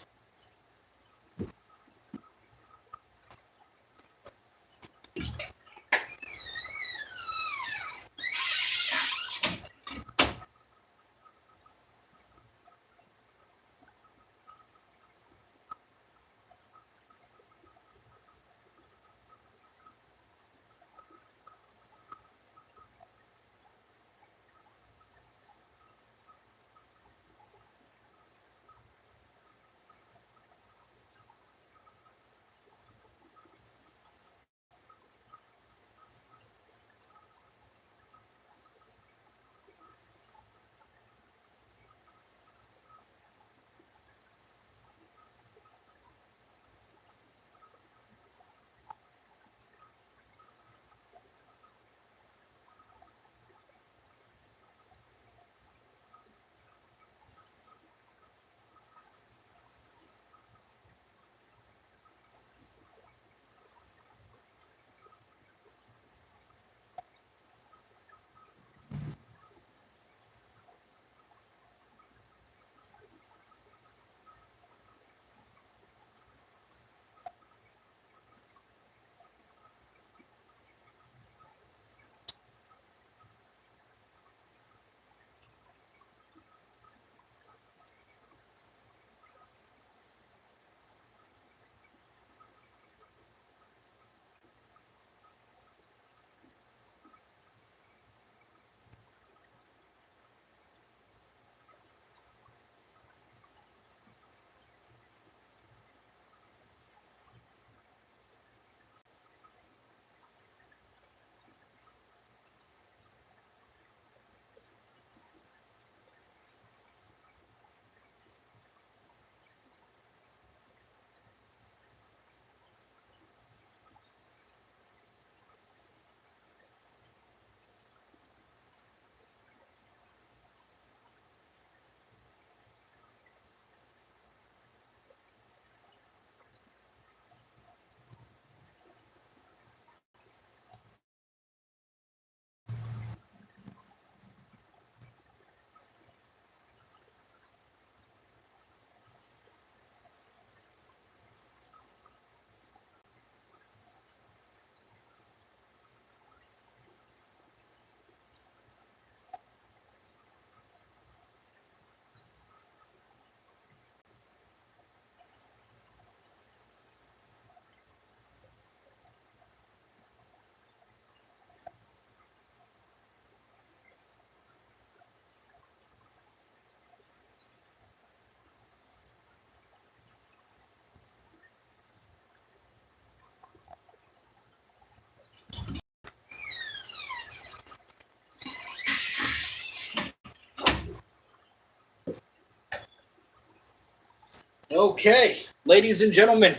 Okay, ladies and gentlemen,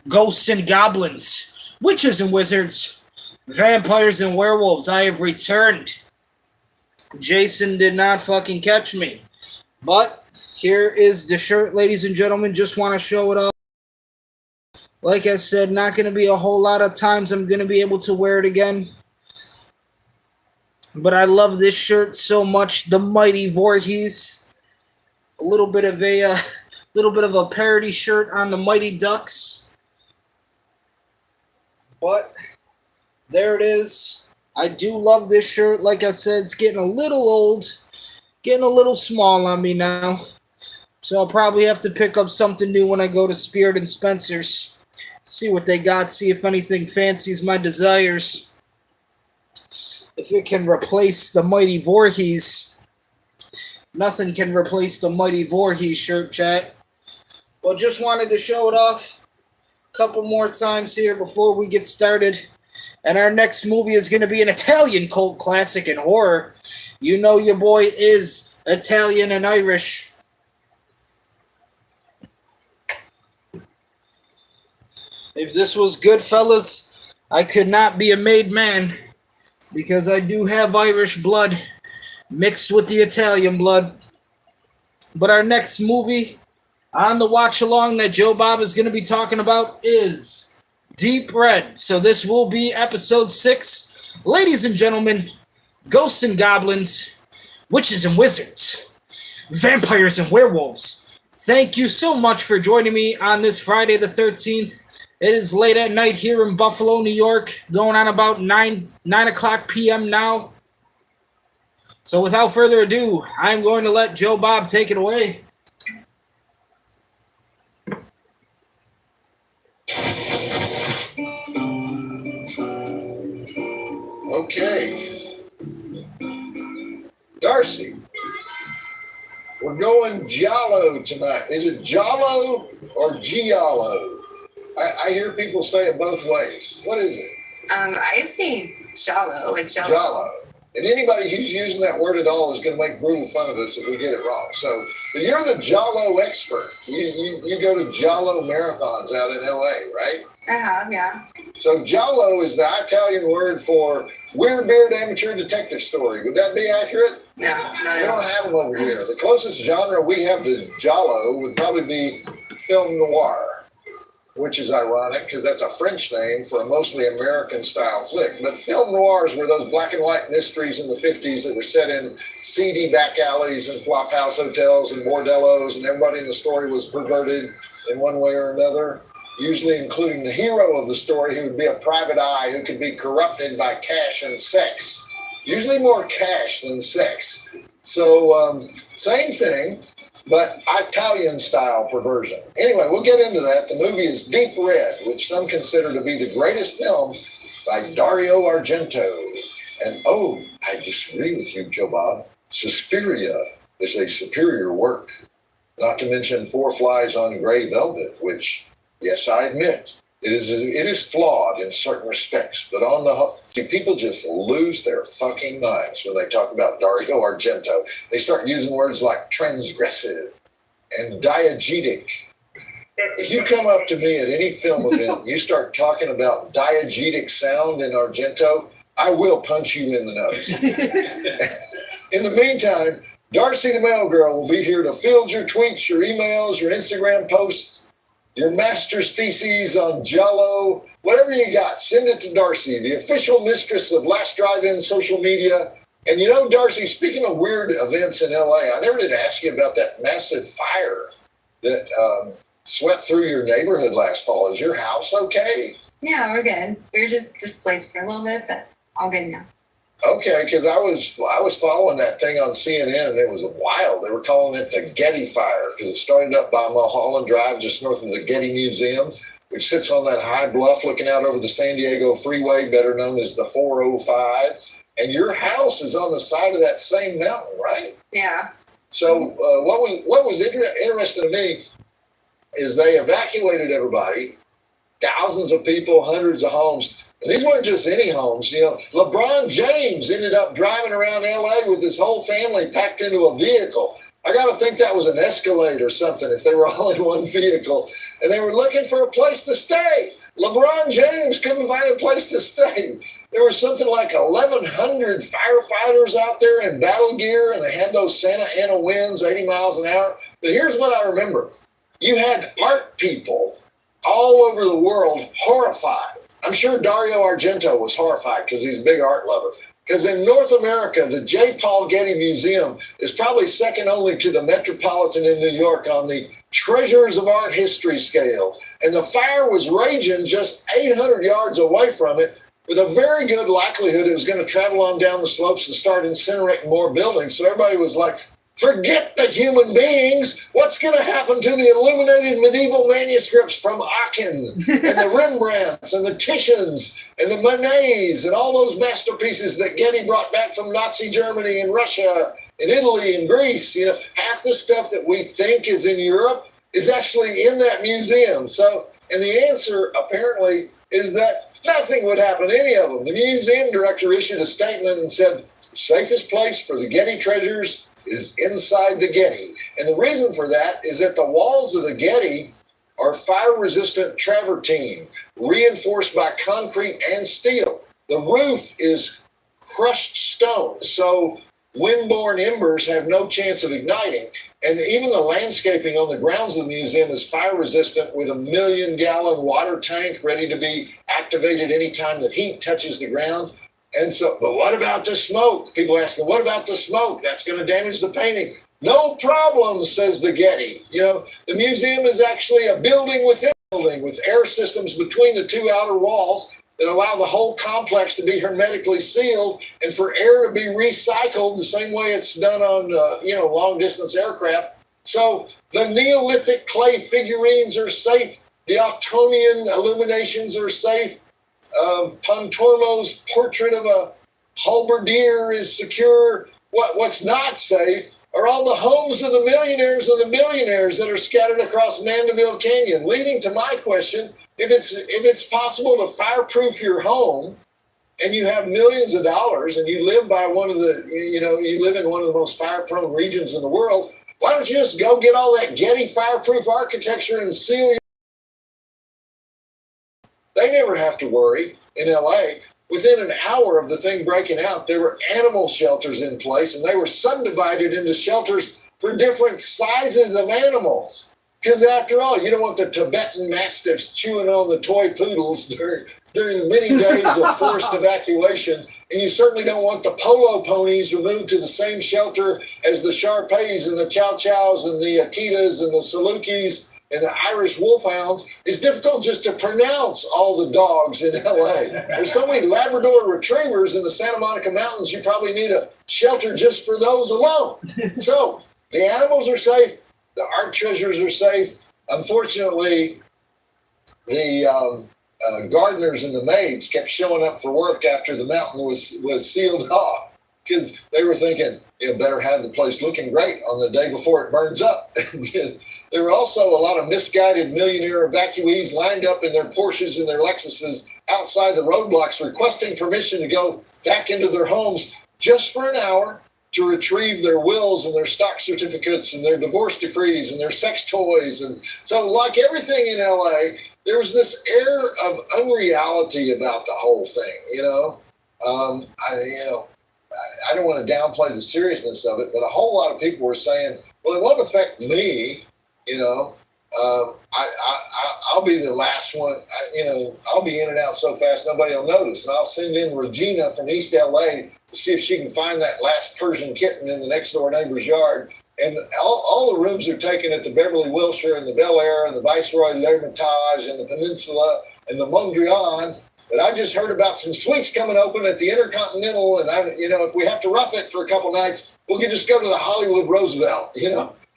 ghosts and goblins, witches and wizards, vampires and werewolves, I have returned. Jason did not fucking catch me, but Here is the shirt, ladies and gentlemen. Just want to show it off. Like I said, not going to be a whole lot of times I'm going to be able to wear it again. But I love this shirt so much. The Mighty Voorhees. A little bit of a parody shirt on the Mighty Ducks. But there it is. I do love this shirt. Like I said, it's getting a little old. Getting a little small on me now. So I'll probably have to pick up something new when I go to Spirit and Spencer's. See what they got. See if anything fancies my desires. If it can replace the Mighty Voorhees. Nothing can replace the Mighty Voorhees shirt, chat. Well, just wanted to show it off a couple more times here before we get started. And our next movie is going to be an Italian cult classic in horror. You know your boy is Italian and Irish. If this was Goodfellas, I could not be a made man because I do have Irish blood mixed with the Italian blood. But our next movie on the watch-along that Joe Bob is going to be talking about is Deep Red. So this will be episode 6. Ladies and gentlemen, ghosts and goblins, witches and wizards, vampires and werewolves. Thank you so much for joining me on this Friday the 13th. It is late at night here in Buffalo, New York, going on about 9 o'clock p.m. now. So without further ado, I'm going to let Joe Bob take it away. Okay. Darcy, we're going Giallo tonight. Is it Giallo or Giallo? I hear people say it both ways. What is it? I say Jalo, like Jello. Giallo. And anybody who's using that word at all is going to make brutal fun of us if we get it wrong. So, but you're the Giallo expert. You go to Giallo marathons out in LA, right? I have, yeah. So Giallo is the Italian word for weird beard amateur detective story. Would that be accurate? No, not We at don't all. have them over here. The closest genre we have to Giallo would probably be film noir, which is ironic because that's a French name for a mostly American-style flick. But film noirs were those black and white mysteries in the 50s that were set in seedy back alleys and flop house hotels and bordellos, and everybody in the story was perverted in one way or another, usually including the hero of the story, who would be a private eye who could be corrupted by cash and sex. Usually more cash than sex. So, same thing, but Italian-style perversion. Anyway, we'll get into that. The movie is Deep Red, which some consider to be the greatest film by Dario Argento. And, oh, I disagree with you, Joe Bob. Suspiria is a superior work. Not to mention Four Flies on Grey Velvet, which, yes, I admit, it is flawed in certain respects, but on the whole, see, people just lose their fucking minds when they talk about Dario Argento. They start using words like transgressive and diegetic. If you come up to me at any film event, you start talking about diegetic sound in Argento, I will punch you in the nose. In the meantime, Darcy the Mail Girl will be here to field your tweets, your emails, your Instagram posts, your master's theses on Giallo, whatever you got, send it to Darcy, the official mistress of Last Drive-In social media. And you know, Darcy, speaking of weird events in LA, I never did ask you about that massive fire that swept through your neighborhood last fall. Is your house okay? Yeah, we're good. We were just displaced for a little bit, but all good now. Okay, because I was following that thing on CNN, and it was wild. They were calling it the Getty Fire because it started up by Mulholland Drive, just north of the Getty Museum, which sits on that high bluff looking out over the San Diego Freeway, better known as the 405. And your house is on the side of that same mountain, right? Yeah. So what was interesting to me is they evacuated everybody, thousands of people, hundreds of homes. And these weren't just any homes. You know, LeBron James ended up driving around LA with his whole family packed into a vehicle. I got to think that was an Escalade or something if they were all in one vehicle. And they were looking for a place to stay. LeBron James couldn't find a place to stay. there was something like 1,100 firefighters out there in battle gear, and they had those Santa Ana winds, 80 miles an hour. But here's what I remember. You had art people all over the world horrified. I'm sure Dario Argento was horrified because he's a big art lover. Because in North America, the J. Paul Getty Museum is probably second only to the Metropolitan in New York on the treasures of art history scale. And the fire was raging just 800 yards away from it, with a very good likelihood it was going to travel on down the slopes and start incinerating more buildings. So everybody was like, forget the human beings. What's going to happen to the illuminated medieval manuscripts from Aachen and the Rembrandts and the Titians and the Monets and all those masterpieces that Getty brought back from Nazi Germany and Russia and Italy and Greece? You know, half the stuff that we think is in Europe is actually in that museum. So, and the answer apparently is that nothing would happen to any of them. The museum director issued a statement and said, the safest place for the Getty treasures is inside the Getty. And the reason for that is that the walls of the Getty are fire-resistant travertine, reinforced by concrete and steel. The roof is crushed stone, so wind-borne embers have no chance of igniting. And even the landscaping on the grounds of the museum is fire-resistant, with a 1 million-gallon water tank ready to be activated anytime that heat touches the ground. And so, but what about the smoke? People asking, what about the smoke? That's going to damage the painting. No problem, says the Getty. You know, the museum is actually a building within a building with air systems between the two outer walls that allow the whole complex to be hermetically sealed and for air to be recycled the same way it's done on, long-distance aircraft. So the Neolithic clay figurines are safe. The Octonian illuminations are safe. Pontormo's portrait of a halberdier is secure. What's not safe are all the homes of the millionaires and the billionaires that are scattered across Mandeville Canyon, leading to my question: if it's possible to fireproof your home, and you have millions of dollars, and you live by you live in one of the most fire-prone regions in the world, why don't you just go get all that Getty fireproof architecture and seal your... They never have to worry in LA. Within an hour of the thing breaking out, there were animal shelters in place, and they were subdivided into shelters for different sizes of animals. Because after all, you don't want the Tibetan Mastiffs chewing on the toy poodles during the many days of forced evacuation. And you certainly don't want the polo ponies removed to the same shelter as the Shar-Peis and the Chow Chows and the Akitas and the Salukis and the Irish wolfhounds. It's difficult just to pronounce all the dogs in LA. There's so many Labrador retrievers in the Santa Monica Mountains, you probably need a shelter just for those alone. So the animals are safe. The art treasures are safe. Unfortunately, the gardeners and the maids kept showing up for work after the mountain was sealed off, because they were thinking, better have the place looking great on the day before it burns up. There were also a lot of misguided millionaire evacuees lined up in their Porsches and their Lexuses outside the roadblocks, requesting permission to go back into their homes just for an hour to retrieve their wills and their stock certificates and their divorce decrees and their sex toys. And so, like everything in LA, there was this air of unreality about the whole thing, I don't want to downplay the seriousness of it, but a whole lot of people were saying, well, it won't affect me, I'll be the last one, I'll be in and out so fast nobody will notice. And I'll send in Regina from East LA to see if she can find that last Persian kitten in the next door neighbor's yard. And all the rooms are taken at the Beverly Wilshire and the Bel Air and the Viceroy L'Hermitage and the Peninsula and the Mondrian. But I just heard about some suites coming open at the Intercontinental, and if we have to rough it for a couple nights, we can just go to the Hollywood Roosevelt.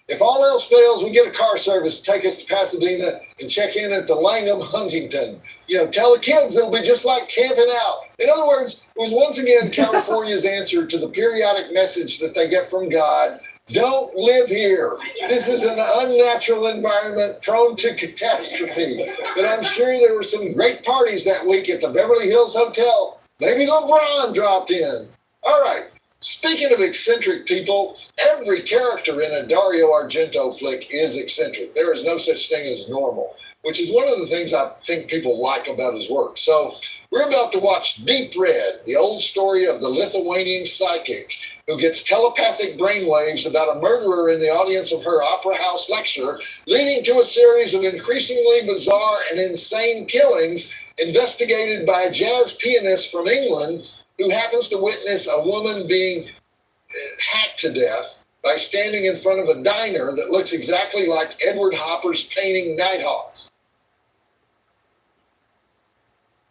If all else fails, we get a car service to take us to Pasadena and check in at the Langham Huntington. Tell the kids it'll be just like camping out. In other words, it was once again California's answer to the periodic message that they get from God: don't live here. This is an unnatural environment prone to catastrophe. But I'm sure there were some great parties that week at the Beverly Hills Hotel. Maybe LeBron dropped in. All right. Speaking of eccentric people, every character in a Dario Argento flick is eccentric. There is no such thing as normal. which is one of the things I think people like about his work. So we're about to watch Deep Red, the old story of the Lithuanian psychic who gets telepathic brainwaves about a murderer in the audience of her opera house lecture, leading to a series of increasingly bizarre and insane killings investigated by a jazz pianist from England who happens to witness a woman being hacked to death by standing in front of a diner that looks exactly like Edward Hopper's painting Nighthawk.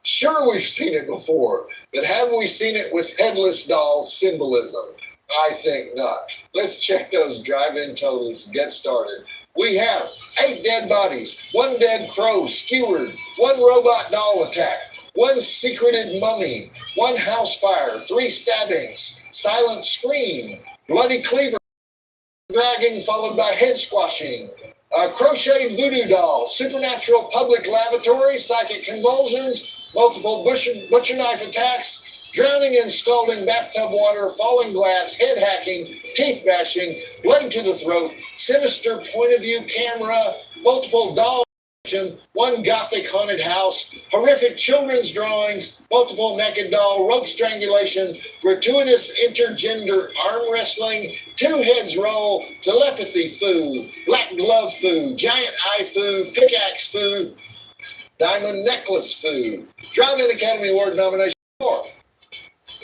Sure, we've seen it before, but have we seen it with headless doll symbolism? I think not. Let's check those drive-in totals and get started. We have 8 dead bodies, 1 dead crow skewered, 1 robot doll attack, 1 secreted mummy, 1 house fire, 3 stabbings, silent scream, bloody cleaver, dragging followed by head squashing, a crocheted voodoo doll, supernatural public lavatory, psychic convulsions, multiple butcher knife attacks, drowning and scalding bathtub water, falling glass, head hacking, teeth bashing, blade to the throat, sinister point of view camera, multiple doll action, 1 gothic haunted house, horrific children's drawings, multiple naked doll, rope strangulation, gratuitous intergender arm wrestling, 2 heads roll, telepathy food, black glove food, giant eye food, pickaxe food, diamond necklace food. Drive-In Academy Award nomination 4.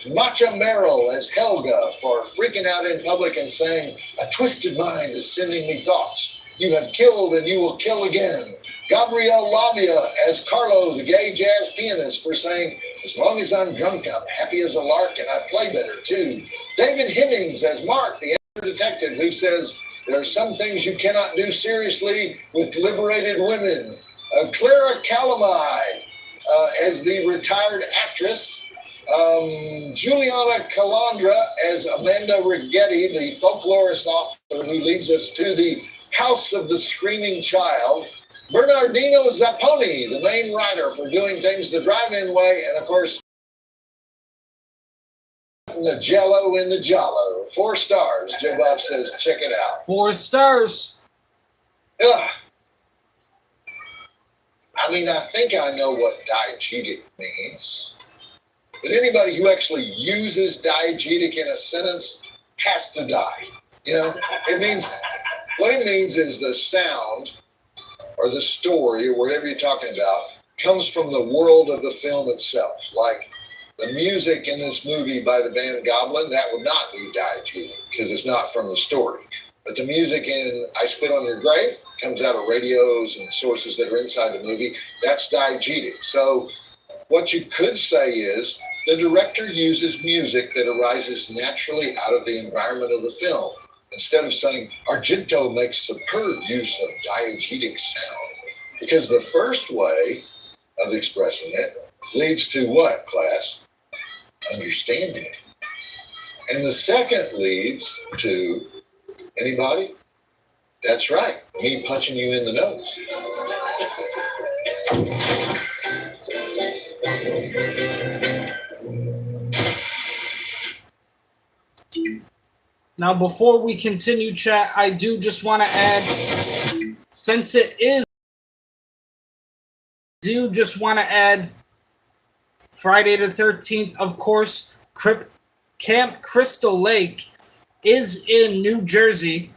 Matcha Merrill as Helga for freaking out in public and saying, "A twisted mind is sending me thoughts. You have killed and you will kill again." Gabrielle Lavia as Carlo, the gay jazz pianist, for saying, "As long as I'm drunk, I'm happy as a lark and I play better too." David Hemmings as Mark, the detective, who says, "There are some things you cannot do seriously with liberated women." Clara Calamai as the retired actress. Juliana Calandra as Amanda Righetti, the folklorist author who leads us to the House of the Screaming Child. Bernardino Zapponi, the main writer for doing things the drive-in way. And of course, the Jello in the Jollo. 4 stars. Joe Bob says, check it out. 4 stars. Ugh. I mean, I think I know what diegetic means. But anybody who actually uses diegetic in a sentence has to die. You know, what it means is the sound or the story or whatever you're talking about comes from the world of the film itself. Like the music in this movie by the band Goblin, that would not be diegetic because it's not from the story. But the music in I Spit on Your Grave comes out of radios and sources that are inside the movie. That's diegetic. So what you could say is the director uses music that arises naturally out of the environment of the film. Instead of saying, Argento makes superb use of diegetic sound. Because the first way of expressing it leads to what, class? Understanding it. And the second leads to, anybody? That's right, me punching you in the nose. Now, before we continue, chat, I do just want to add, since it is, Friday the 13th, of course, Camp Crystal Lake is in New Jersey.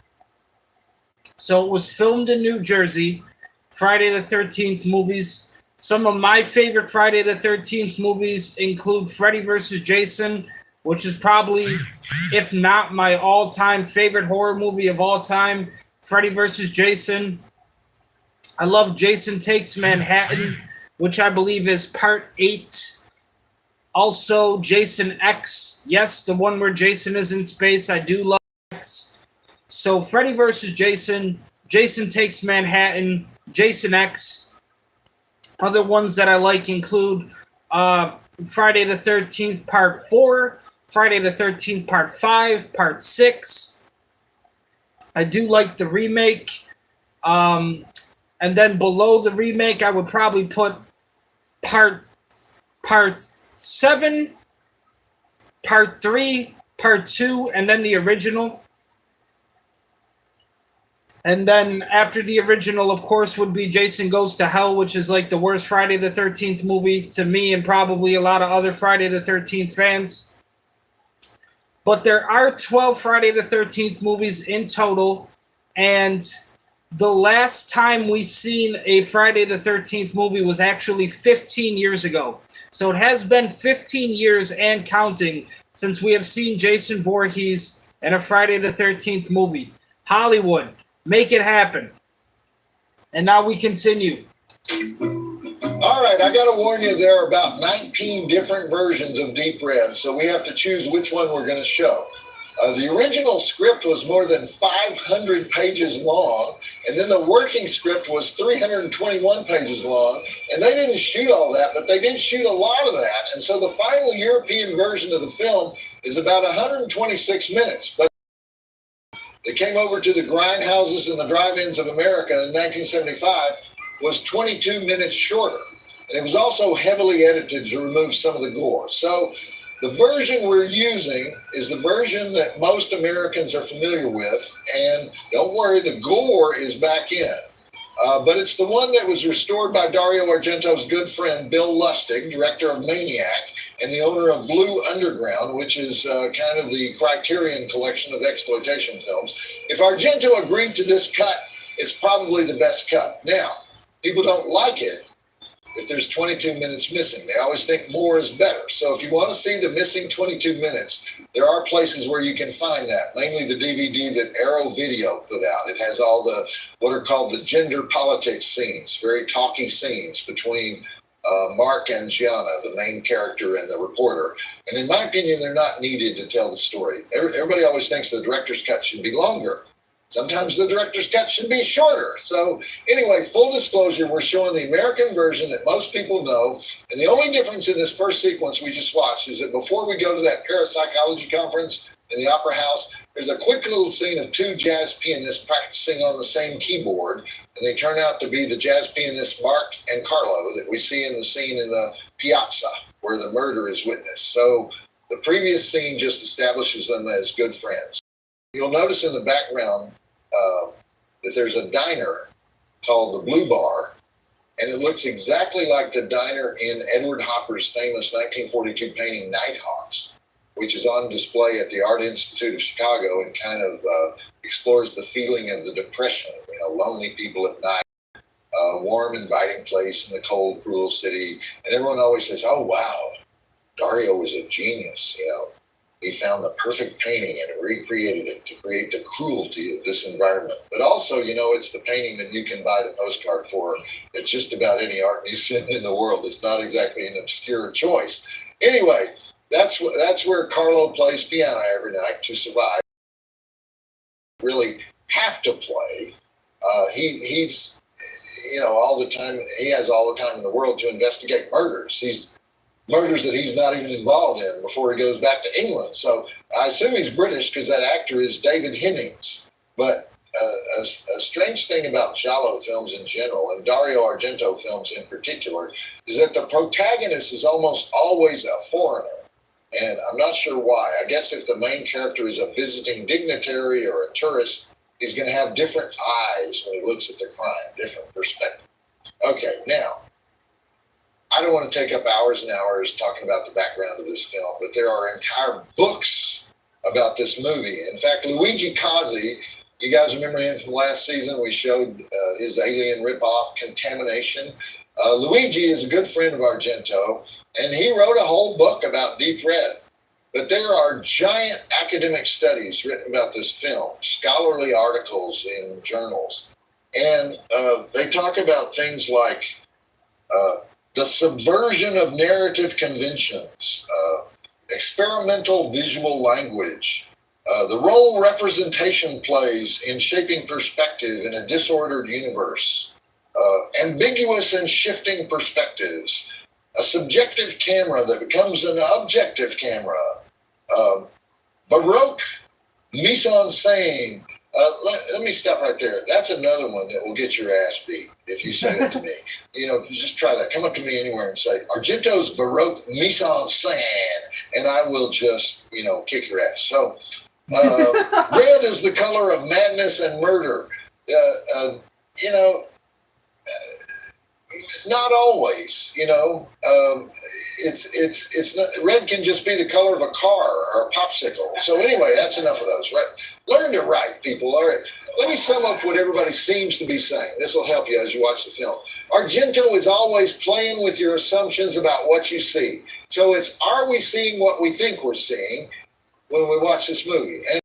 So it was filmed in New Jersey. Friday the 13th movies. Some of my favorite Friday the 13th movies include Freddy vs. Jason, which is probably, if not my all-time favorite horror movie of all time, Freddy vs. Jason. I love Jason Takes Manhattan, which I believe is part 8. Also, Jason X. Yes, the one where Jason is in space. I do love X. So, Freddy vs. Jason, Jason Takes Manhattan, Jason X. Other ones that I like include Friday the 13th, Part 4, Friday the 13th, Part 5, Part 6. I do like the remake. And then below the remake, I would probably put Part 7, Part 3, Part 2, and then the original. And then after the original, of course, would be Jason Goes to Hell, which is like the worst Friday the 13th movie to me and probably a lot of other Friday the 13th fans. But there are 12 Friday the 13th movies in total. And the last time we seen a Friday the 13th movie was actually 15 years ago. So it has been 15 years and counting since we have seen Jason Voorhees in a Friday the 13th movie. Hollywood, make it happen. And now we continue. All right, I got to warn you, there are about 19 different versions of Deep Red, so we have to choose which one we're going to show. The original script was more than 500 pages long, and then the working script was 321 pages long, and they didn't shoot all that, but they did shoot a lot of that, and so the final European version of the film is about 126 minutes, but it came over to the grindhouses and the drive-ins of America in 1975, was 22 minutes shorter, and it was also heavily edited to remove some of the gore. So the version we're using is the version that most Americans are familiar with, and don't worry, the gore is back in. But it's the one that was restored by Dario Argento's good friend, Bill Lustig, director of Maniac, and the owner of Blue Underground, which is kind of the Criterion collection of exploitation films. If Argento agreed to this cut, it's probably the best cut. Now, people don't like it if there's 22 minutes missing. They always think more is better. So if you want to see the missing 22 minutes, there are places where you can find that, namely the DVD that Arrow Video put out. It has all the, what are called the gender politics scenes, very talky scenes between Mark and Gianna, the main character and the reporter. And in my opinion, they're not needed to tell the story. Everybody always thinks the director's cut should be longer. Sometimes the director's cut should be shorter. So anyway, full disclosure, we're showing the American version that most people know. And the only difference in this first sequence we just watched is that before we go to that parapsychology conference in the Opera House, there's a quick little scene of two jazz pianists practicing on the same keyboard. And they turn out to be the jazz pianists Mark and Carlo that we see in the scene in the piazza where the murder is witnessed. So the previous scene just establishes them as good friends. You'll notice in the background that there's a diner called the Blue Bar, and it looks exactly like the diner in Edward Hopper's famous 1942 painting Nighthawks, which is on display at the Art Institute of Chicago and kind of explores the feeling of the depression, lonely people at night, warm, inviting place in the cold, cruel city. And everyone always says, oh, wow, Dario was a genius, He found the perfect painting and recreated it to create the cruelty of this environment. But also, it's the painting that you can buy the postcard for at just about any art museum in the world. It's not exactly an obscure choice. Anyway, that's where Carlo plays piano every night to survive. Really have to play. He's all the time. He has all the time in the world to investigate murders. Murders that he's not even involved in before he goes back to England. So I assume he's British because that actor is David Hemmings. But a strange thing about giallo films in general, and Dario Argento films in particular, is that the protagonist is almost always a foreigner. And I'm not sure why. I guess if the main character is a visiting dignitary or a tourist, he's going to have different eyes when he looks at the crime, different perspective. Okay, now, I don't want to take up hours and hours talking about the background of this film, but there are entire books about this movie. In fact, Luigi Cozzi, you guys remember him from last season? We showed his alien ripoff, Contamination. Luigi is a good friend of Argento, and he wrote a whole book about Deep Red. But there are giant academic studies written about this film, scholarly articles in journals. And they talk about things like the subversion of narrative conventions, experimental visual language, the role representation plays in shaping perspective in a disordered universe, ambiguous and shifting perspectives, a subjective camera that becomes an objective camera, Baroque mise-en-scène. Let me stop right there. That's another one that will get your ass beat if you say it to me. Just try that. Come up to me anywhere and say, Argento's Baroque mise-en-scène, and I will just, kick your ass. So, red is the color of madness and murder. You know, not always. It's not, red can just be the color of a car or a popsicle. So anyway, that's enough of those. Right? Learn to write, people. All right. Let me sum up what everybody seems to be saying. This will help you as you watch the film. Argento is always playing with your assumptions about what you see. So it's, are we seeing what we think we're seeing when we watch this movie? And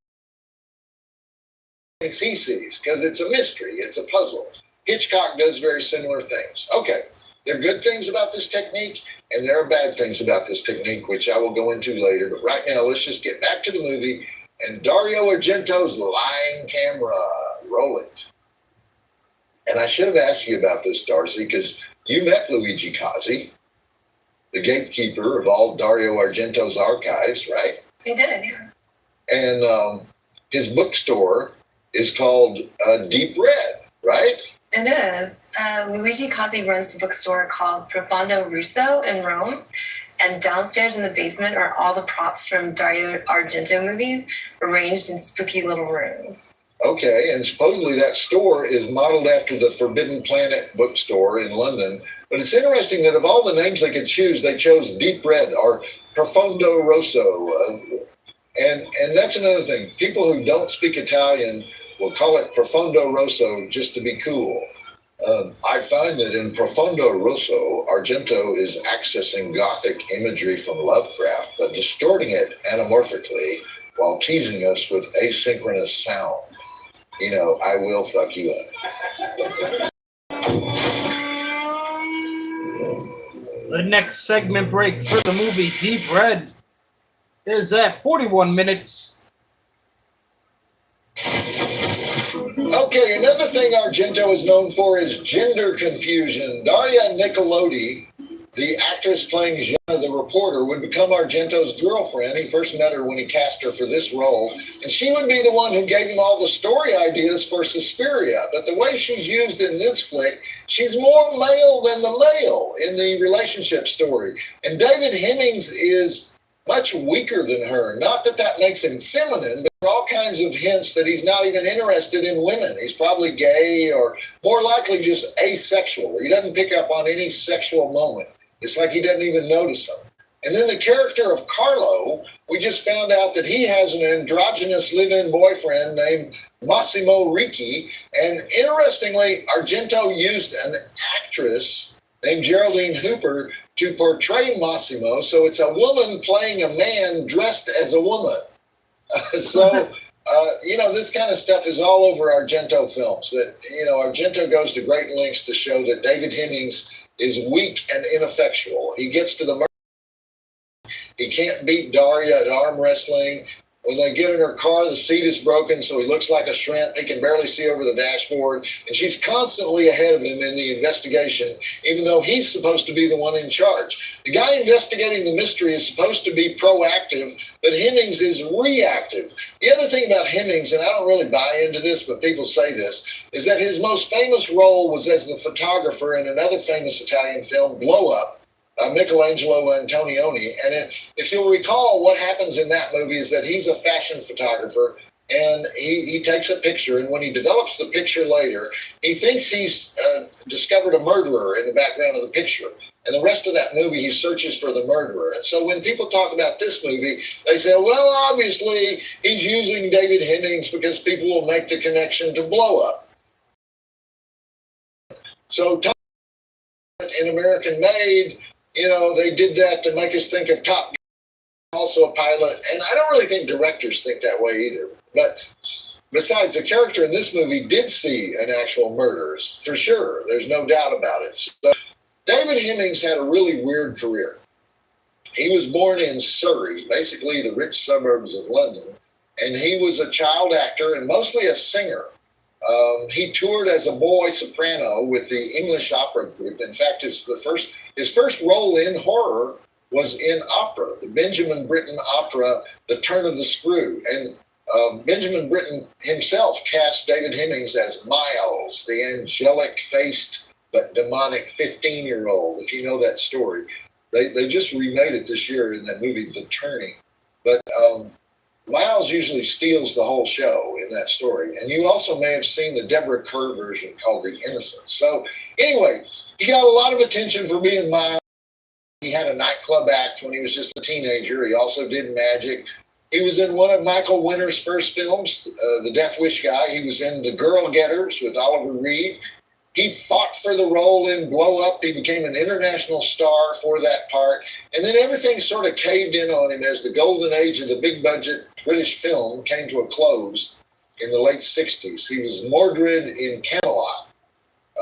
things he sees, because it's a mystery, it's a puzzle. Hitchcock does very similar things. Okay, there are good things about this technique, and there are bad things about this technique, which I will go into later. But right now, let's just get back to the movie and Dario Argento's Lying Camera. Roll it. And I should have asked you about this, Darcy, because you met Luigi Cozzi, the gatekeeper of all Dario Argento's archives, right? I did, yeah. And his bookstore is called Deep Red, right? It is. Luigi Cozzi runs the bookstore called Profondo Russo in Rome. And downstairs in the basement are all the props from Dario Argento movies arranged in spooky little rooms. Okay, and supposedly that store is modeled after the Forbidden Planet bookstore in London. But it's interesting that of all the names they could choose, they chose Deep Red or Profondo Rosso. And that's another thing. People who don't speak Italian will call it Profondo Rosso just to be cool. I find that in Profondo Rosso, Argento is accessing Gothic imagery from Lovecraft, but distorting it anamorphically while teasing us with asynchronous sound. I will fuck you up. The next segment break for the movie Deep Red is at 41 minutes. Okay, another thing Argento is known for is gender confusion. Daria Nicolodi, the actress playing Jenna the reporter, would become Argento's girlfriend. He first met her when he cast her for this role, and she would be the one who gave him all the story ideas for Suspiria. But the way she's used in this flick, she's more male than the male in the relationship story. And David Hemmings is much weaker than her. Not that that makes him feminine, but there are all kinds of hints that he's not even interested in women. He's probably gay or more likely just asexual. He doesn't pick up on any sexual moment. It's like he doesn't even notice them. And then the character of Carlo, we just found out that he has an androgynous live-in boyfriend named Massimo Ricci. And interestingly, Argento used an actress named Geraldine Hooper to portray Massimo. So it's a woman playing a man dressed as a woman. This kind of stuff is all over Argento films. That, Argento goes to great lengths to show that David Hemmings is weak and ineffectual. He gets to the murder. He can't beat Daria at arm wrestling. When they get in her car, the seat is broken, so he looks like a shrimp. He can barely see over the dashboard. And she's constantly ahead of him in the investigation, even though he's supposed to be the one in charge. The guy investigating the mystery is supposed to be proactive, but Hemmings is reactive. The other thing about Hemmings, and I don't really buy into this, but people say this, is that his most famous role was as the photographer in another famous Italian film, Blow Up, Michelangelo Antonioni. And if you'll recall, what happens in that movie is that he's a fashion photographer, and he takes a picture, and when he develops the picture later, he thinks he's discovered a murderer in the background of the picture. And the rest of that movie, he searches for the murderer. And so when people talk about this movie, they say, well, obviously, he's using David Hemmings because people will make the connection to Blow Up. So in American Made, they did that to make us think of Top Gun, also a pilot. And I don't really think directors think that way either. But besides, the character in this movie did see an actual murder, for sure. There's no doubt about it. So David Hemmings had a really weird career. He was born in Surrey, basically the rich suburbs of London. And he was a child actor and mostly a singer. He toured as a boy soprano with the English opera group. In fact, his first role in horror was in opera, the Benjamin Britten opera, The Turn of the Screw. And Benjamin Britten himself cast David Hemmings as Miles, the angelic-faced but demonic 15-year-old, if you know that story. They just remade it this year in that movie, The Turning. But Miles usually steals the whole show in that story. And you also may have seen the Deborah Kerr version called The Innocents. So anyway, he got a lot of attention for being Miles. He had a nightclub act when he was just a teenager. He also did magic. He was in one of Michael Winter's first films, The Death Wish guy. He was in The Girl Getters with Oliver Reed. He fought for the role in Blow Up. He became an international star for that part. And then everything sort of caved in on him as the golden age of the big budget British film came to a close in the late 60s. He was Mordred in Camelot,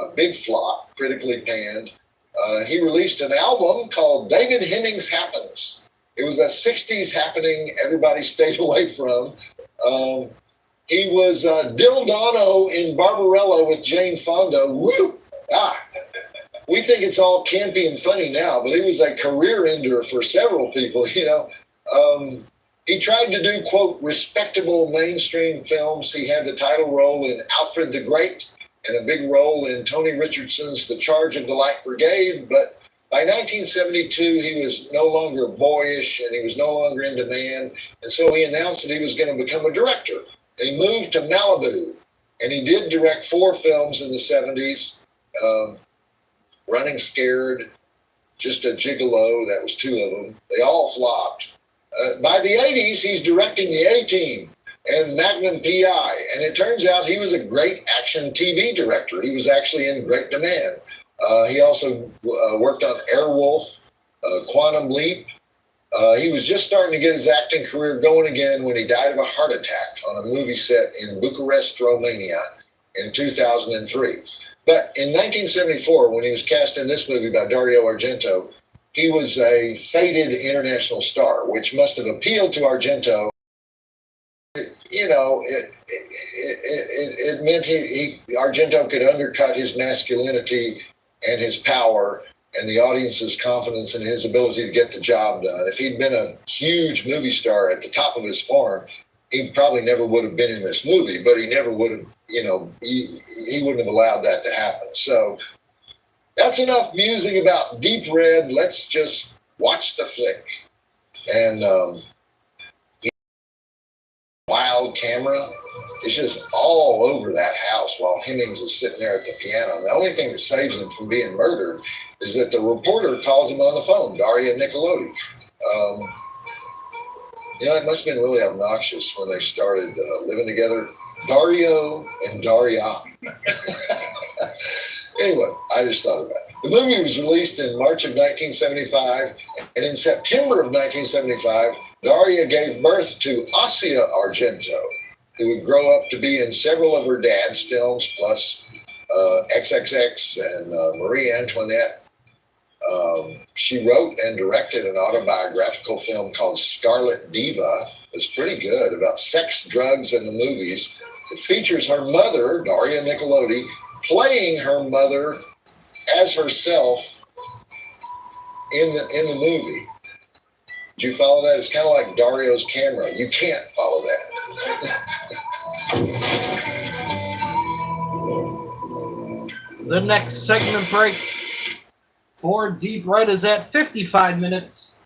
a big flop, critically panned. He released an album called David Hemmings Happens. It was a 60s happening everybody stayed away from. He was Dildano in Barbarella with Jane Fonda. Woo! We think it's all campy and funny now, but it was a career ender for several people, you know. He tried to do, quote, respectable mainstream films. He had the title role in Alfred the Great and a big role in Tony Richardson's The Charge of the Light Brigade. But by 1972, he was no longer boyish and he was no longer in demand. And so he announced that he was going to become a director. And he moved to Malibu. And he did direct 4 films in the 70s. Running Scared, Just a Gigolo, that was 2 of them. They all flopped. By the 80s, he's directing The A-Team and Magnum P.I. And it turns out he was a great action TV director. He was actually in great demand. He also worked on Airwolf, Quantum Leap. He was just starting to get his acting career going again when he died of a heart attack on a movie set in Bucharest, Romania in 2003. But in 1974, when he was cast in this movie by Dario Argento, he was a faded international star, which must have appealed to Argento. It meant Argento could undercut his masculinity and his power and the audience's confidence in his ability to get the job done. If he'd been a huge movie star at the top of his form, he probably never would have been in this movie, but he never would have, he wouldn't have allowed that to happen. So that's enough musing about Deep Red. Let's just watch the flick. And wild camera is just all over that house while Hemmings is sitting there at the piano. The only thing that saves him from being murdered is that the reporter calls him on the phone, Daria Nicolodi. It must have been really obnoxious when they started living together. Dario and Daria. Anyway, I just thought about it. The movie was released in March of 1975, and in September of 1975, Daria gave birth to Asia Argento, who would grow up to be in several of her dad's films, plus XXX and Marie Antoinette. She wrote and directed an autobiographical film called Scarlet Diva. It's pretty good, about sex, drugs, and the movies. It features her mother, Daria Nicolodi, playing her mother as herself in the movie. Did you follow that? It's kind of like Dario's camera. You can't follow that. The next segment break for Deep Red is at 55 minutes.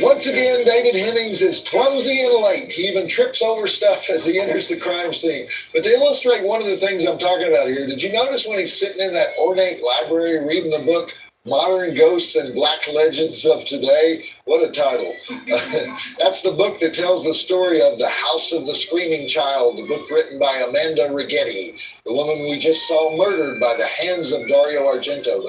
Once again, David Hemmings is clumsy and late. He even trips over stuff as he enters the crime scene. But to illustrate one of the things I'm talking about here, did you notice when he's sitting in that ornate library reading the book, Modern Ghosts and Black Legends of Today? What a title. That's the book that tells the story of The House of the Screaming Child, the book written by Amanda Righetti, the woman we just saw murdered by the hands of Dario Argento.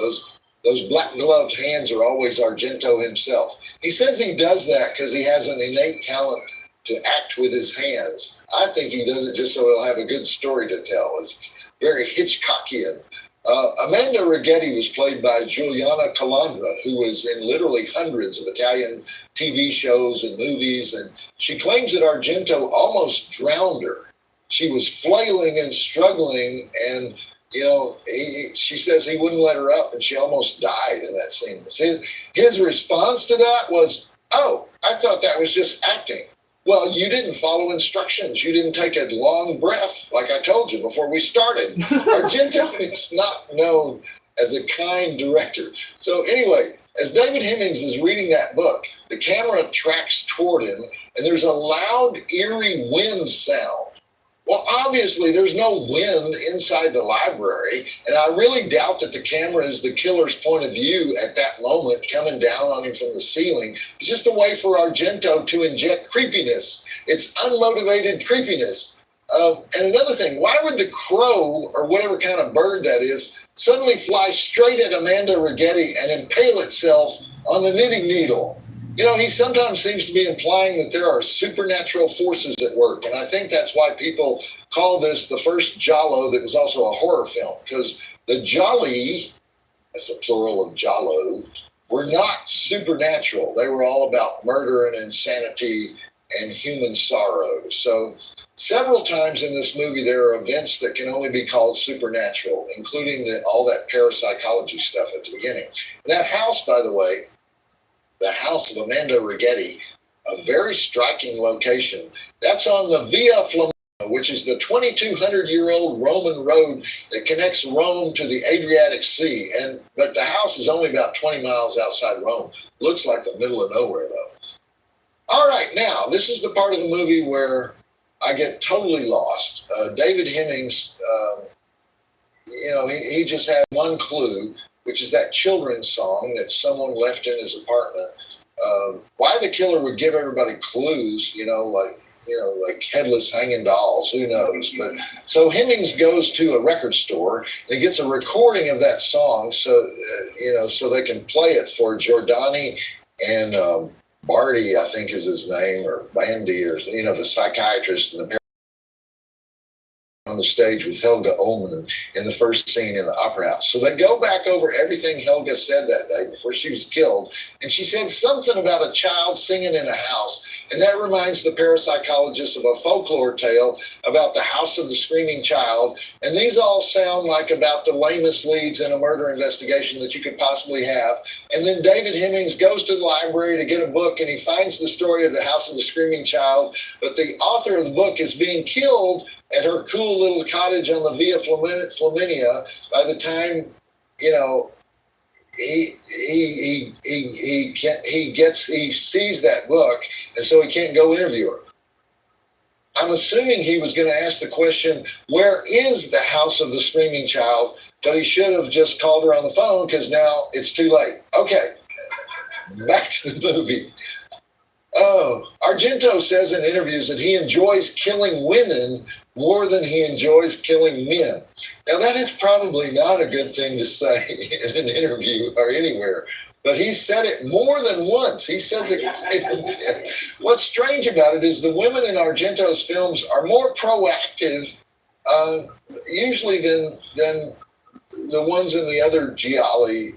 Those black-gloved hands are always Argento himself. He says he does that because he has an innate talent to act with his hands. I think he does it just so he'll have a good story to tell. It's very Hitchcockian. Amanda Righetti was played by Giuliana Calandra, who was in literally hundreds of Italian TV shows and movies, and she claims that Argento almost drowned her. She was flailing and struggling, and she says he wouldn't let her up, and she almost died in that scene. His response to that was, "Oh, I thought that was just acting." Well, you didn't follow instructions. You didn't take a long breath, like I told you before we started. Argento is not known as a kind director. So anyway, As David Hemmings is reading that book, the camera tracks toward him, and there's a loud, eerie wind sound. Well, obviously, there's no wind inside the library, and I really doubt that the camera is the killer's point of view at that moment, coming down on him from the ceiling. It's just a way for Argento to inject creepiness. It's unmotivated creepiness. And another thing, why would the crow, or whatever kind of bird that is, suddenly fly straight at Amanda Righetti and impale itself on the knitting needle? You know, he sometimes seems to be implying that there are supernatural forces at work, and I think that's why people call this the first Giallo that was also a horror film, because the Gialli, that's a plural of Giallo, were not supernatural. They were all about murder and insanity and human sorrow. So several times in this movie, there are events that can only be called supernatural, including all that parapsychology stuff at the beginning. That house, by the way, the house of Amanda Righetti, a very striking location. That's on the Via Flaminia, which is the 2,200-year-old Roman road that connects Rome to the Adriatic Sea. But the house is only about 20 miles outside Rome. Looks like the middle of nowhere, though. All right, now, this is the part of the movie where I get totally lost. David Hemmings, he just had one clue, which is that children's song that someone left in his apartment. Why the killer would give everybody clues, like headless hanging dolls, who knows? But so Hemmings goes to a record store and he gets a recording of that song, so they can play it for Giordani and Barty, I think is his name, or Bandy, or the psychiatrist and the on the stage with Helga Ullman in the first scene in the Opera House. So they go back over everything Helga said that day before she was killed. And she said something about a child singing in a house. And that reminds the parapsychologist of a folklore tale about the house of the screaming child. And these all sound like about the lamest leads in a murder investigation that you could possibly have. And then David Hemmings goes to the library to get a book and he finds the story of the house of the screaming child. But the author of the book is being killed at her cool little cottage on the Via Flaminia by the time, he sees that book, and so he can't go interview her. I'm assuming he was going to ask the question, where is the house of the screaming child? But he should have just called her on the phone because now it's too late. Okay, back to the movie. Oh, Argento says in interviews that he enjoys killing women more than he enjoys killing men. Now, that is probably not a good thing to say in an interview or anywhere, but he said it more than once. He says it. What's strange about it is the women in Argento's films are more proactive, usually than the ones in the other Gialli.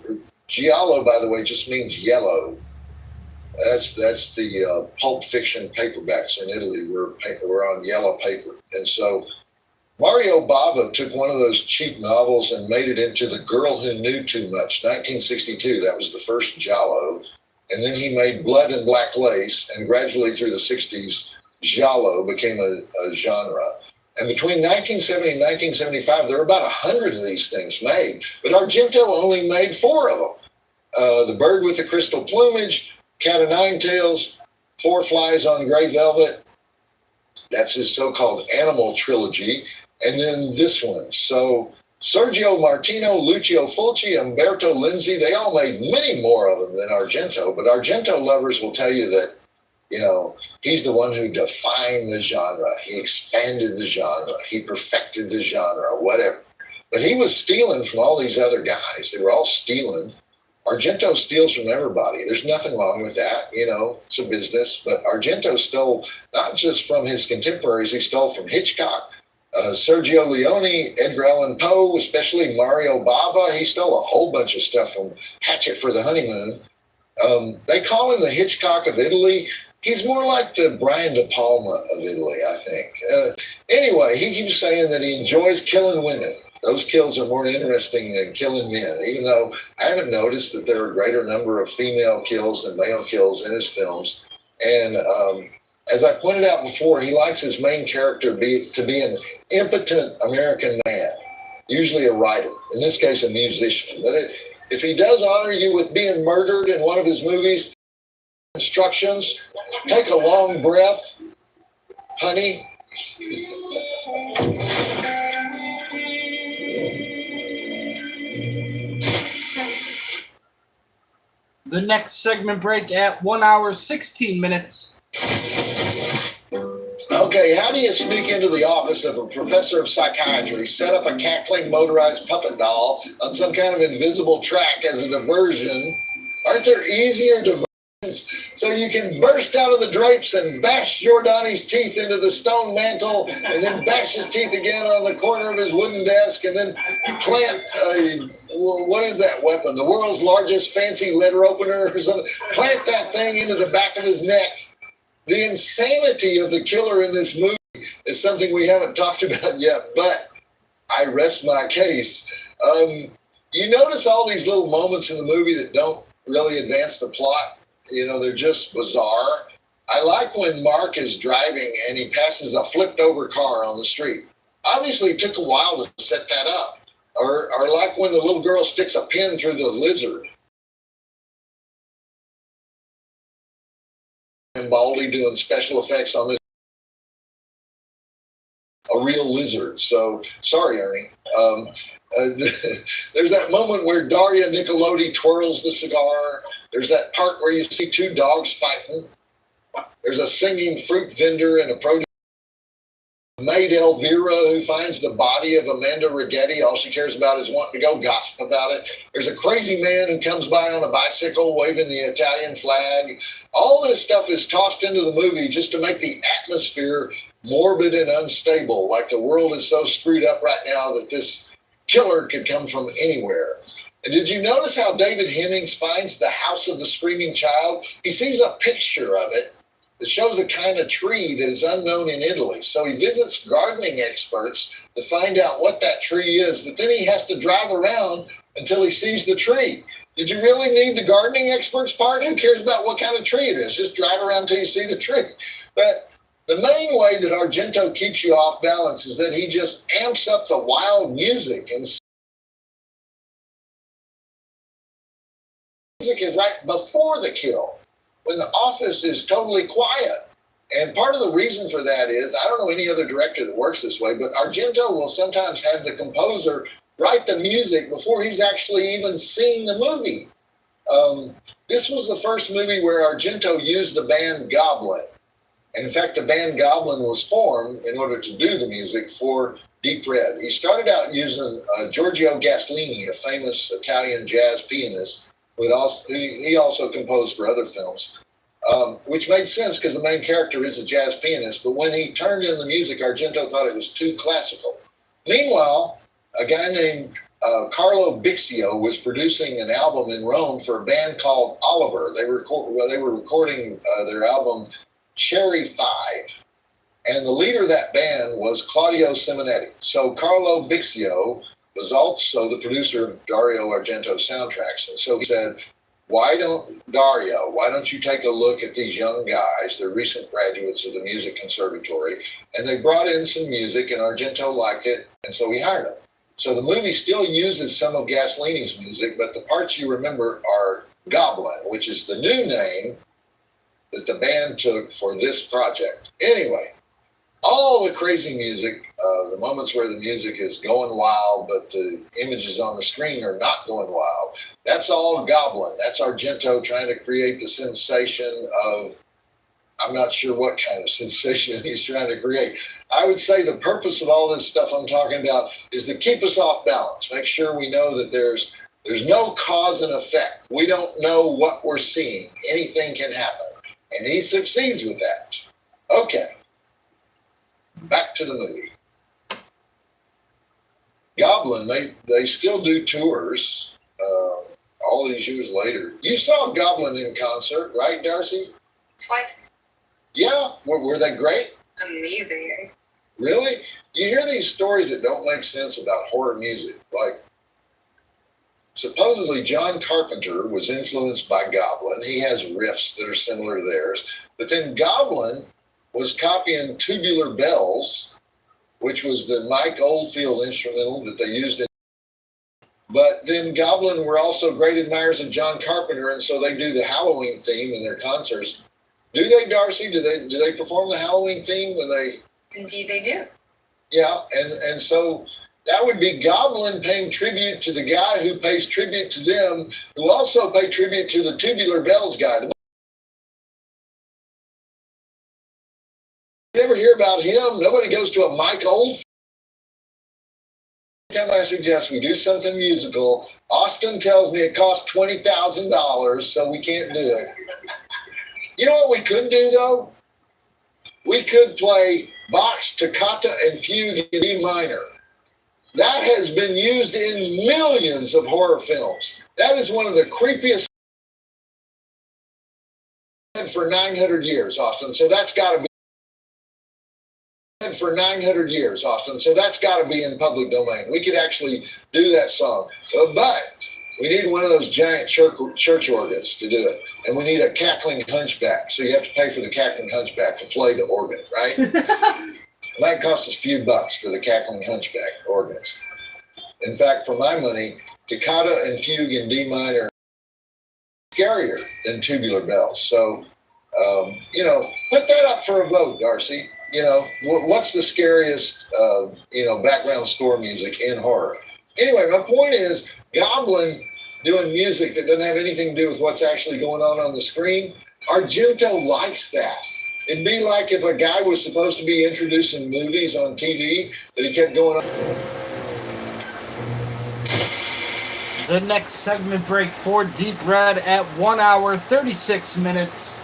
Giallo, by the way, just means yellow. That's the Pulp Fiction paperbacks in Italy were on yellow paper. And so Mario Bava took one of those cheap novels and made it into The Girl Who Knew Too Much, 1962. That was the first Giallo. And then he made Blood and Black Lace, and gradually through the 60s, Giallo became a genre. And between 1970 and 1975, there were about 100 of these things made. But Argento only made 4 of them. The Bird with the Crystal Plumage, Cat o' Nine Tails, Four Flies on Gray Velvet. That's his so-called animal trilogy. And then this one. So Sergio Martino, Lucio Fulci, Umberto Lenzi, they all made many more of them than Argento. But Argento lovers will tell you that, he's the one who defined the genre. He expanded the genre. He perfected the genre, whatever. But he was stealing from all these other guys. They were all stealing. Argento steals from everybody. There's nothing wrong with that. It's a business. But Argento stole not just from his contemporaries, he stole from Hitchcock, Sergio Leone, Edgar Allan Poe, especially Mario Bava. He stole a whole bunch of stuff from Hatchet for the Honeymoon. They call him the Hitchcock of Italy. He's more like the Brian De Palma of Italy, I think. Anyway, he keeps saying that he enjoys killing women. Those kills are more interesting than killing men, even though I haven't noticed that there are a greater number of female kills than male kills in his films. And as I pointed out before, he likes his main character to be an impotent American man, usually a writer, in this case a musician. But If he does honor you with being murdered in one of his movies, instructions, take a long breath, honey. The next segment break at 1 hour 16 minutes. Okay, how do you sneak into the office of a professor of psychiatry, set up a cackling motorized puppet doll on some kind of invisible track as a diversion? Aren't there easier diversions? So you can burst out of the drapes and bash Giordani's teeth into the stone mantle, and then bash his teeth again on the corner of his wooden desk, and then plant what is that weapon? The world's largest fancy letter opener or something. Plant that thing into the back of his neck. The insanity of the killer in this movie is something we haven't talked about yet, but I rest my case. You notice all these little moments in the movie that don't really advance the plot. You know, they're just bizarre. I like when Mark is driving and he passes a flipped over car on the street. Obviously, it took a while to set that up. Or like when the little girl sticks a pin through the lizard. And Baldy doing special effects on this. A real lizard. So, sorry, Ernie. There's that moment where Daria Nicolodi twirls the cigar. There's that part where you see two dogs fighting. There's a singing fruit vendor and a produce maid Elvira who finds the body of Amanda Rigetti. All she cares about is wanting to go gossip about it. There's a crazy man who comes by on a bicycle waving the Italian flag. All this stuff is tossed into the movie just to make the atmosphere morbid and unstable, like the world is so screwed up right now that this killer could come from anywhere. And did you notice how David Hemmings finds the house of the screaming child? He sees a picture of it that shows a kind of tree that is unknown in Italy. So he visits gardening experts to find out what that tree is, but then he has to drive around until he sees the tree. Did you really need the gardening experts part? Who cares about what kind of tree it is? Just drive around until you see the tree. But the main way that Argento keeps you off balance is that he just amps up the wild music, and music is right before the kill, when the office is totally quiet. And part of the reason for that is, I don't know any other director that works this way, but Argento will sometimes have the composer write the music before he's actually even seen the movie. This was the first movie where Argento used the band Goblin. And in fact, the band Goblin was formed in order to do the music for Deep Red. He started out using Giorgio Gaslini, a famous Italian jazz pianist, but he also composed for other films, which made sense because the main character is a jazz pianist. But when he turned in the music, Argento thought it was too classical. Meanwhile, a guy named Carlo Bixio was producing an album in Rome for a band called Oliver. They were recording their album Cherry 5, and the leader of that band was Claudio Simonetti. So Carlo Bixio was also the producer of Dario Argento's soundtracks, and so he said, why don't you take a look at these young guys? They're recent graduates of the music conservatory, and they brought in some music, and Argento liked it, and so he hired them. So the movie still uses some of Gaslini's music, but the parts you remember are Goblin, which is the new name that the band took for this project. Anyway, all the crazy music, the moments where the music is going wild, but the images on the screen are not going wild, that's all Goblin. That's Argento trying to create the sensation of, I'm not sure what kind of sensation he's trying to create. I would say the purpose of all this stuff I'm talking about is to keep us off balance, make sure we know that there's no cause and effect. We don't know what we're seeing. Anything can happen. And he succeeds with that. Okay. Back to the movie. Goblin, they still do tours all these years later. You saw Goblin in concert, right, Darcy? Twice. Yeah? Were they great? Amazing. Really? You hear these stories that don't make sense about horror music. Like, supposedly John Carpenter was influenced by Goblin. He has riffs that are similar to theirs. But then Goblin was copying Tubular Bells, which was the Mike Oldfield instrumental that they used in. But But then Goblin were also great admirers of John Carpenter, and so they do the Halloween theme in their concerts. Do they, Darcy? Do they perform the Halloween theme when they? Indeed, they do. Yeah, and so that would be Goblin paying tribute to the guy who pays tribute to them, who also pay tribute to the Tubular Bells guy. You never hear about him. Nobody goes to a Mike Oldfield. Every time I suggest we do something musical, Austin tells me it costs $20,000, so we can't do it. You know what we could do, though? We could play Bach's Toccata and Fugue in D minor. That has been used in millions of horror films. That is one of the creepiest for 900 years, Austin. So that's got to be for 900 years, Austin. So that's got to be in public domain. We could actually do that song. But we need one of those giant church organs to do it. And we need a cackling hunchback. So you have to pay for the cackling hunchback to play the organ, right? It might cost us a few bucks for the cackling hunchback organist. In fact, for my money, Toccata and Fugue in D minor are scarier than Tubular Bells. So, put that up for a vote, Darcy. What's the scariest, background score music in horror? Anyway, my point is, Goblin doing music that doesn't have anything to do with what's actually going on the screen, Argento likes that. It'd be like if a guy was supposed to be introducing movies on TV that he kept going on. The next segment break for Deep Red at 1 hour, 36 minutes.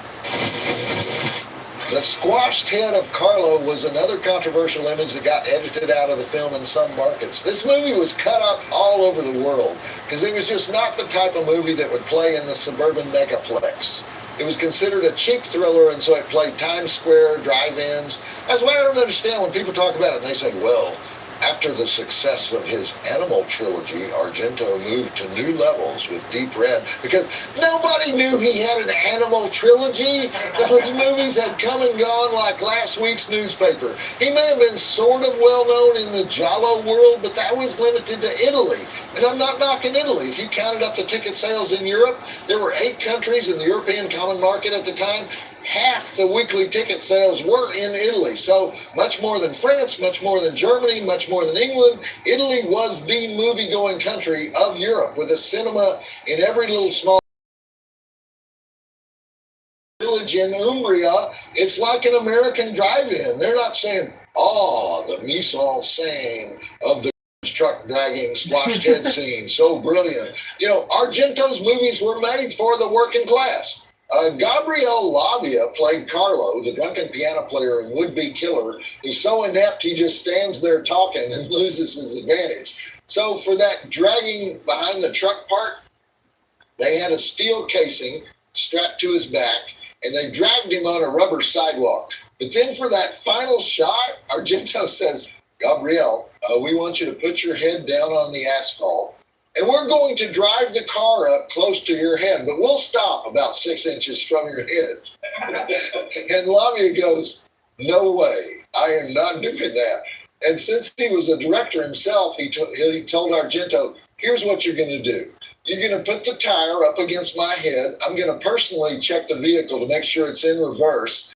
The squashed head of Carlo was another controversial image that got edited out of the film in some markets. This movie was cut up all over the world because it was just not the type of movie that would play in the suburban megaplex. It was considered a cheap thriller, and so it played Times Square, drive-ins. That's why I don't understand when people talk about it and they say, well, after the success of his Animal trilogy, Argento moved to new levels with Deep Red, because nobody knew he had an Animal trilogy. Those movies had come and gone like last week's newspaper. He may have been sort of well known in the Giallo world, but that was limited to Italy. And I'm not knocking Italy. If you counted up the ticket sales in Europe, there were 8 countries in the European Common Market at the time. Half the weekly ticket sales were in Italy. So much more than France, much more than Germany, much more than England. Italy was the movie-going country of Europe, with a cinema in every little small village in Umbria. It's like an American drive-in. They're not saying, the mise-en-scène of the truck dragging squashed head scene, so brilliant. Argento's movies were made for the working class. Gabriel Lavia played Carlo, the drunken piano player and would-be killer, who's so inept he just stands there talking and loses his advantage. So for that dragging behind the truck part, they had a steel casing strapped to his back, and they dragged him on a rubber sidewalk. But then for that final shot, Argento says, Gabriel, we want you to put your head down on the asphalt, and we're going to drive the car up close to your head, but we'll stop about 6 inches from your head. And Lavia goes, no way, I am not doing that. And since he was a director himself, he told Argento, here's what you're going to do. You're going to put the tire up against my head. I'm going to personally check the vehicle to make sure it's in reverse.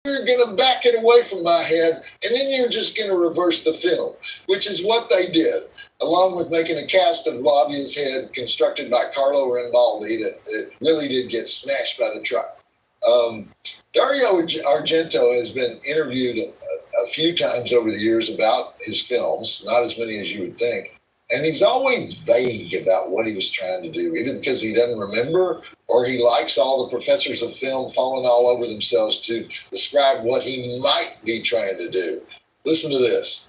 You're going to back it away from my head, and then you're just going to reverse the film, which is what they did, along with making a cast of Lavia's head constructed by Carlo Rambaldi that really did get smashed by the truck. Dario Argento has been interviewed a few times over the years about his films, not as many as you would think. And he's always vague about what he was trying to do, either because he doesn't remember or he likes all the professors of film falling all over themselves to describe what he might be trying to do. Listen to this.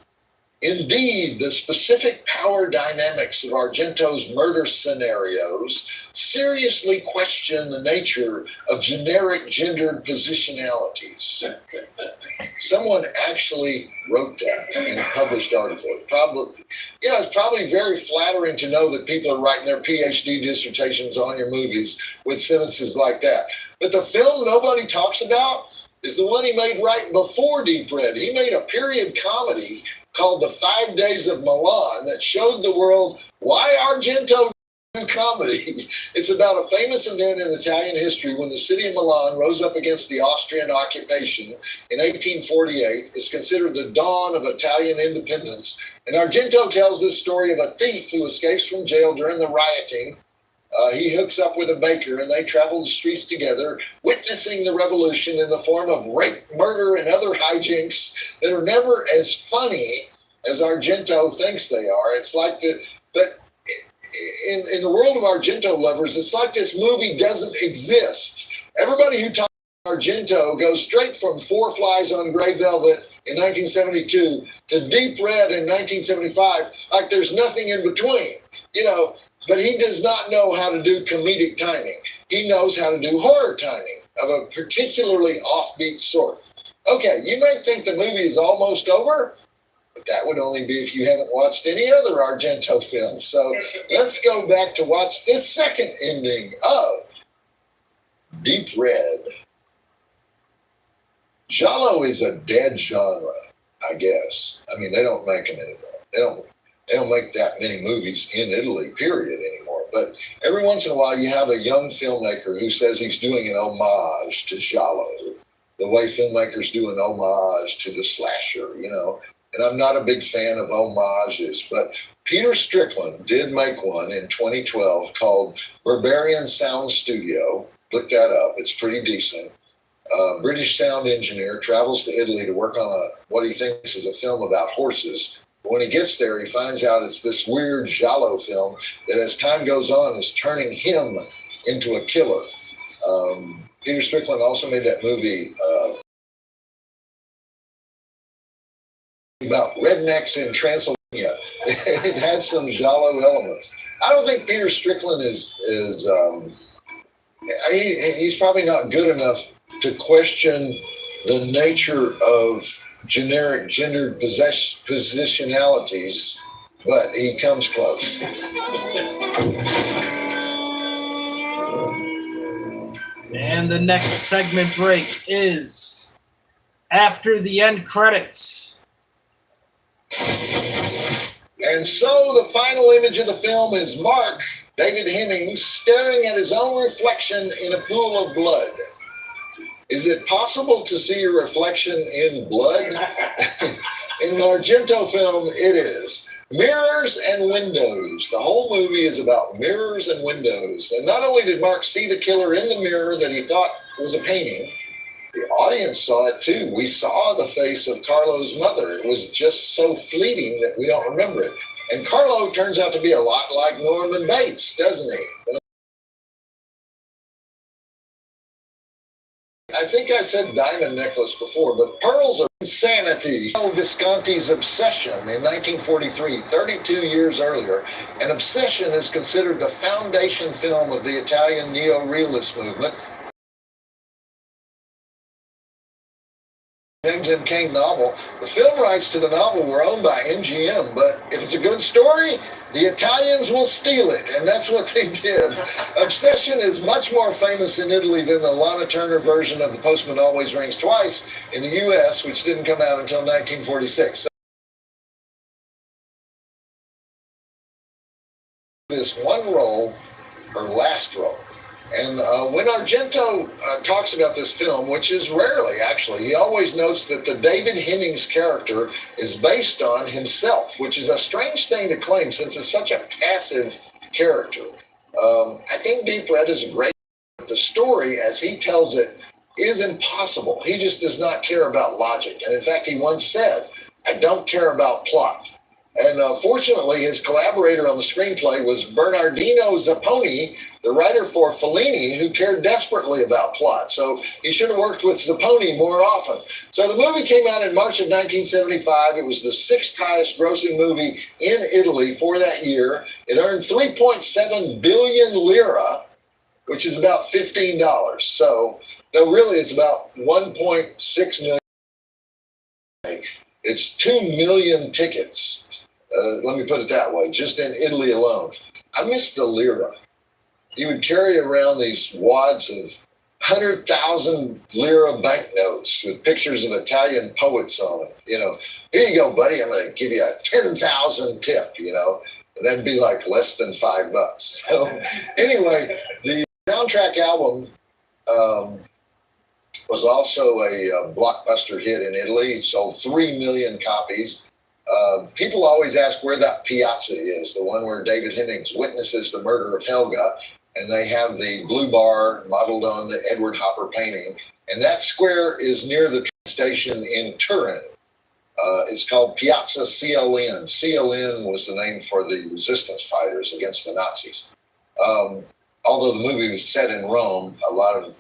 Indeed, the specific power dynamics of Argento's murder scenarios seriously question the nature of generic gendered positionalities. Someone actually wrote that in a published article. It's probably very flattering to know that people are writing their PhD dissertations on your movies with sentences like that. But the film nobody talks about is the one he made right before Deep Red. He made a period comedy called The 5 Days of Milan that showed the world why Argento do comedy. It's about a famous event in Italian history when the city of Milan rose up against the Austrian occupation in 1848. It's considered the dawn of Italian independence. And Argento tells this story of a thief who escapes from jail during the rioting. He hooks up with a baker and they travel the streets together, witnessing the revolution in the form of rape, murder, and other hijinks that are never as funny as Argento thinks they are. It's like but in the world of Argento lovers, it's like this movie doesn't exist. Everybody who talks about Argento goes straight from Four Flies on Grey Velvet in 1972 to Deep Red in 1975, like there's nothing in between, But he does not know how to do comedic timing. He knows how to do horror timing of a particularly offbeat sort. Okay, you may think the movie is almost over, but that would only be if you haven't watched any other Argento films. So let's go back to watch this second ending of Deep Red. Giallo is a dead genre, I guess. I mean, they don't make them anymore. They don't make that many movies in Italy, period, anymore. But every once in a while, you have a young filmmaker who says he's doing an homage to Giallo, the way filmmakers do an homage to the slasher, And I'm not a big fan of homages, but Peter Strickland did make one in 2012 called Barbarian Sound Studio. Look that up. It's pretty decent. British sound engineer travels to Italy to work on what he thinks is a film about horses. When he gets there, he finds out it's this weird Giallo film that as time goes on is turning him into a killer. Peter Strickland also made that movie about rednecks in Transylvania. It had some Giallo elements. I don't think Peter Strickland he's probably not good enough to question the nature of generic gendered positionalities, but he comes close. And the next segment break is after the end credits. And so the final image of the film is Mark, David Hemmings, staring at his own reflection in a pool of blood. Is it possible to see your reflection in blood? In an Argento film, it is. Mirrors and windows. The whole movie is about mirrors and windows. And not only did Mark see the killer in the mirror that he thought was a painting, the audience saw it too. We saw the face of Carlo's mother. It was just so fleeting that we don't remember it. And Carlo turns out to be a lot like Norman Bates, doesn't he? I think I said diamond necklace before, but pearls are insanity. Visconti's Obsession in 1943, 32 years earlier. And Obsession is considered the foundation film of the Italian neo-realist movement. James M. Cain novel. The film rights to the novel were owned by MGM, but if it's a good story, the Italians will steal it, and that's what they did. Obsession is much more famous in Italy than the Lana Turner version of The Postman Always Rings Twice in the U.S., which didn't come out until 1946. This one role, her last role. And when Argento talks about this film, which is rarely actually, he always notes that the David Hemmings character is based on himself, which is a strange thing to claim since it's such a passive character. I think Deep Red is great. The story, as he tells it, is impossible. He just does not care about logic. And in fact, he once said, I don't care about plot. And fortunately, his collaborator on the screenplay was Bernardino Zapponi, the writer for Fellini, who cared desperately about plot. So he should have worked with Zapponi more often. So the movie came out in March of 1975. It was the sixth highest grossing movie in Italy for that year. It earned 3.7 billion lira, which is about $15. So, no, really, it's about 1.6 million. It's 2 million tickets. Let me put it that way, just in Italy alone. I miss the lira. You would carry around these wads of 100,000 lira banknotes with pictures of Italian poets on it. You know, here you go, buddy. I'm going to give you a 10,000 tip, you know, and that'd be like less than $5. So anyway, the soundtrack album was also a blockbuster hit in Italy. It sold 3 million copies. People always ask where that piazza is, the one where David Hemmings witnesses the murder of Helga, and they have the blue bar modeled on the Edward Hopper painting. And that square is near the train station in Turin. It's called Piazza CLN. CLN was the name for the resistance fighters against the Nazis. Although the movie was set in Rome, a lot of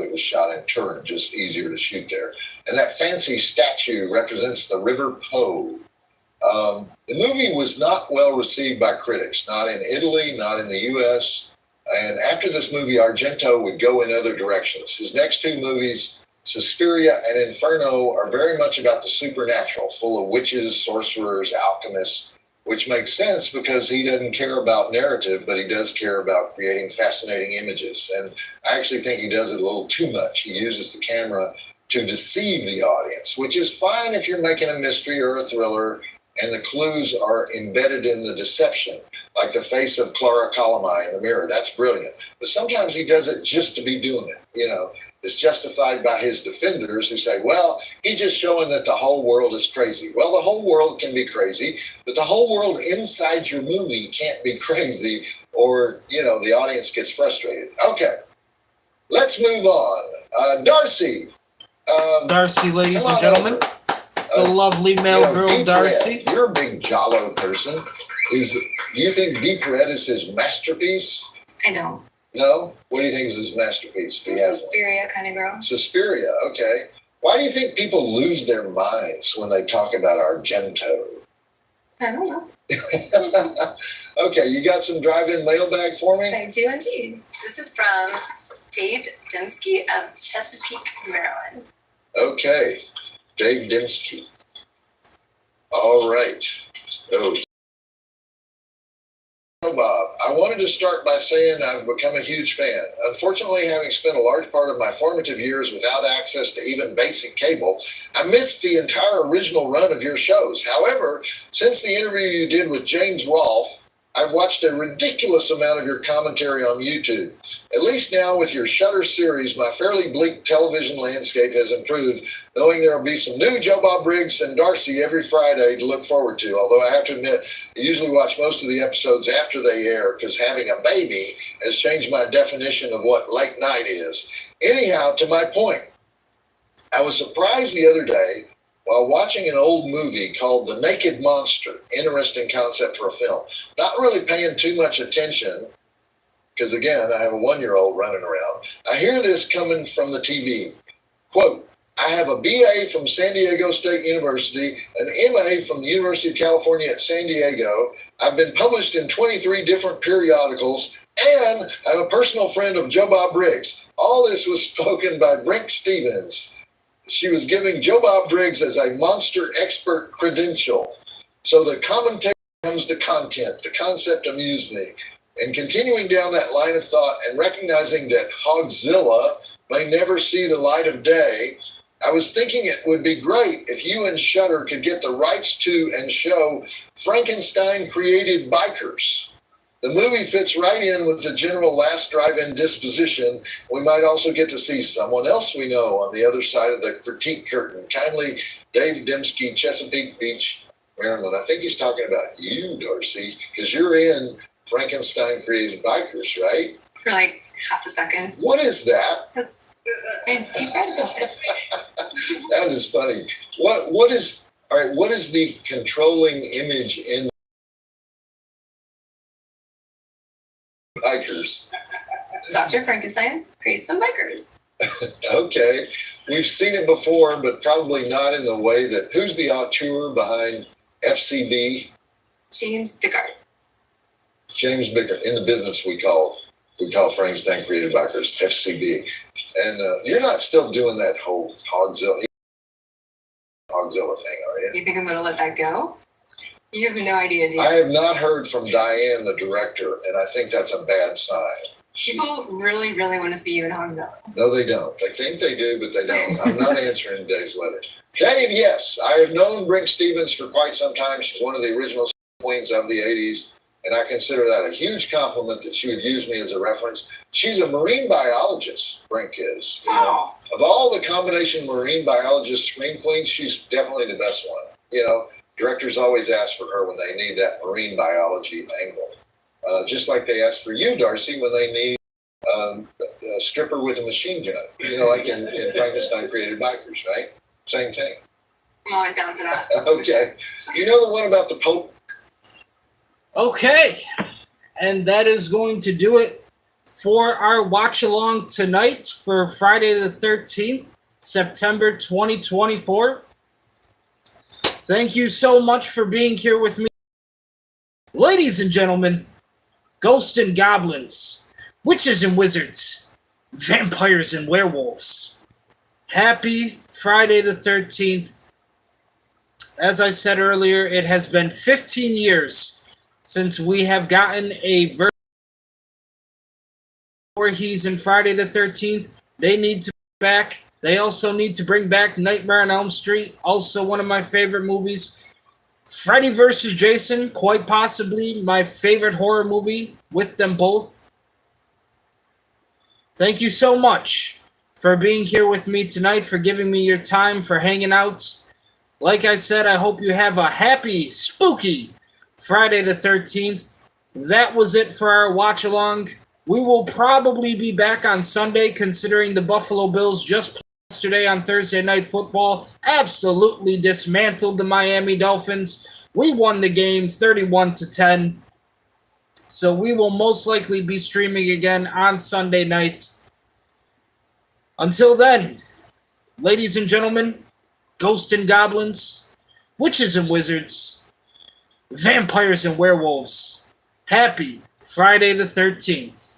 it was shot in Turin, just easier to shoot there. And that fancy statue represents the River Po. The movie was not well received by critics, not in Italy, not in the U.S., and after this movie, Argento would go in other directions. His next two movies, Suspiria and Inferno, are very much about the supernatural, full of witches, sorcerers, alchemists, which makes sense because he doesn't care about narrative, but he does care about creating fascinating images. And I actually think he does it a little too much. He uses the camera to deceive the audience, which is fine if you're making a mystery or a thriller and the clues are embedded in the deception, like the face of Clara Colomai in the mirror. That's brilliant. But sometimes he does it just to be doing it. You know, it's justified by his defenders who say, well, he's just showing that the whole world is crazy. Well, the whole world can be crazy, but the whole world inside your movie can't be crazy, or, you know, the audience gets frustrated. Okay, let's move on. Darcy. Darcy, ladies and gentlemen. The lovely male girl, Deep Darcy. Red, you're a big Jalo person. Do you think Deep Red is his masterpiece? I don't. No? What do you think is his masterpiece? I'm a Suspiria kind of girl. Suspiria, okay. Why do you think people lose their minds when they talk about Argento? I don't know. Okay, you got some drive-in mailbag for me? I do indeed. This is from Dave Dembski of Chesapeake, Maryland. Okay, Dave Dembski. All right. Oh, Bob, I wanted to start by saying I've become a huge fan. Unfortunately, having spent a large part of my formative years without access to even basic cable, I missed the entire original run of your shows. However, since the interview you did with James Rolfe, I've watched a ridiculous amount of your commentary on YouTube. At least now with your Shudder series, my fairly bleak television landscape has improved, knowing there will be some new Joe Bob Briggs and Darcy every Friday to look forward to. Although I have to admit, I usually watch most of the episodes after they air because having a baby has changed my definition of what late night is. Anyhow, to my point, I was surprised the other day while watching an old movie called The Naked Monster. Interesting concept for a film. Not really paying too much attention because, again, I have a 1-year-old running around. I hear this coming from the TV. Quote, I have a BA from San Diego State University, an MA from the University of California at San Diego. I've been published in 23 different periodicals, and I'm a personal friend of Joe Bob Briggs. All this was spoken by Brink Stevens. She was giving Joe Bob Briggs as a monster expert credential. So the commentator comes to content. The concept amused me. And continuing down that line of thought and recognizing that Hogzilla may never see the light of day, I was thinking it would be great if you and Shudder could get the rights to and show Frankenstein created bikers. The movie fits right in with the general last drive-in disposition. We might also get to see someone else we know on the other side of the critique curtain. Kindly, Dave Dembski, Chesapeake Beach, Maryland. I think he's talking about you, Darcy, because you're in Frankenstein Created Bikers, right? For like half a second. What is that? That's a deep red about it. That is funny. What is the controlling image in bikers? Dr. Frankenstein creates some bikers. Okay. We've seen it before, but probably not in the way that... Who's the auteur behind FCB? James Bickard. James Bickard. In the business, we call Frankenstein Created Bikers FCB. And you're not still doing that whole Hogzilla thing, are you? You think I'm going to let that go? You have no idea, do you? I have not heard from Diane, the director, and I think that's a bad sign. People really, really want to see you in Hangzhou. No, they don't. They think they do, but they don't. I'm not answering Dave's letter. Dave, yes. I have known Brink Stevens for quite some time. She's one of the original queens of the 80s, and I consider that a huge compliment that she would use me as a reference. She's a marine biologist, Brink is. You know, of all the combination marine biologist screen queens, she's definitely the best one. You know, directors always ask for her when they need that marine biology angle. Just like they ask for you, Darcy, when they need a stripper with a machine gun. You know, like in Frankenstein Created Bikers, right? Same thing. I'm always down for that. Okay. You know the one about the Pope? Okay. And that is going to do it for our watch along tonight for Friday the 13th, September 2024. Thank you so much for being here with me. Ladies and gentlemen, ghosts and goblins, witches and wizards, vampires and werewolves. Happy Friday the 13th. As I said earlier, it has been 15 years since we have gotten a version where he's in Friday the 13th. They need to be back. They also need to bring back Nightmare on Elm Street, also one of my favorite movies. Freddy vs. Jason, quite possibly my favorite horror movie with them both. Thank you so much for being here with me tonight, for giving me your time, for hanging out. Like I said, I hope you have a happy, spooky Friday the 13th. That was it for our watch along. We will probably be back on Sunday, considering the Buffalo Bills just played yesterday on Thursday Night Football absolutely dismantled the Miami Dolphins. We won the game 31-10. So we will most likely be streaming again on Sunday night. Until then, ladies and gentlemen, ghosts and goblins, witches and wizards, vampires and werewolves, happy Friday the 13th.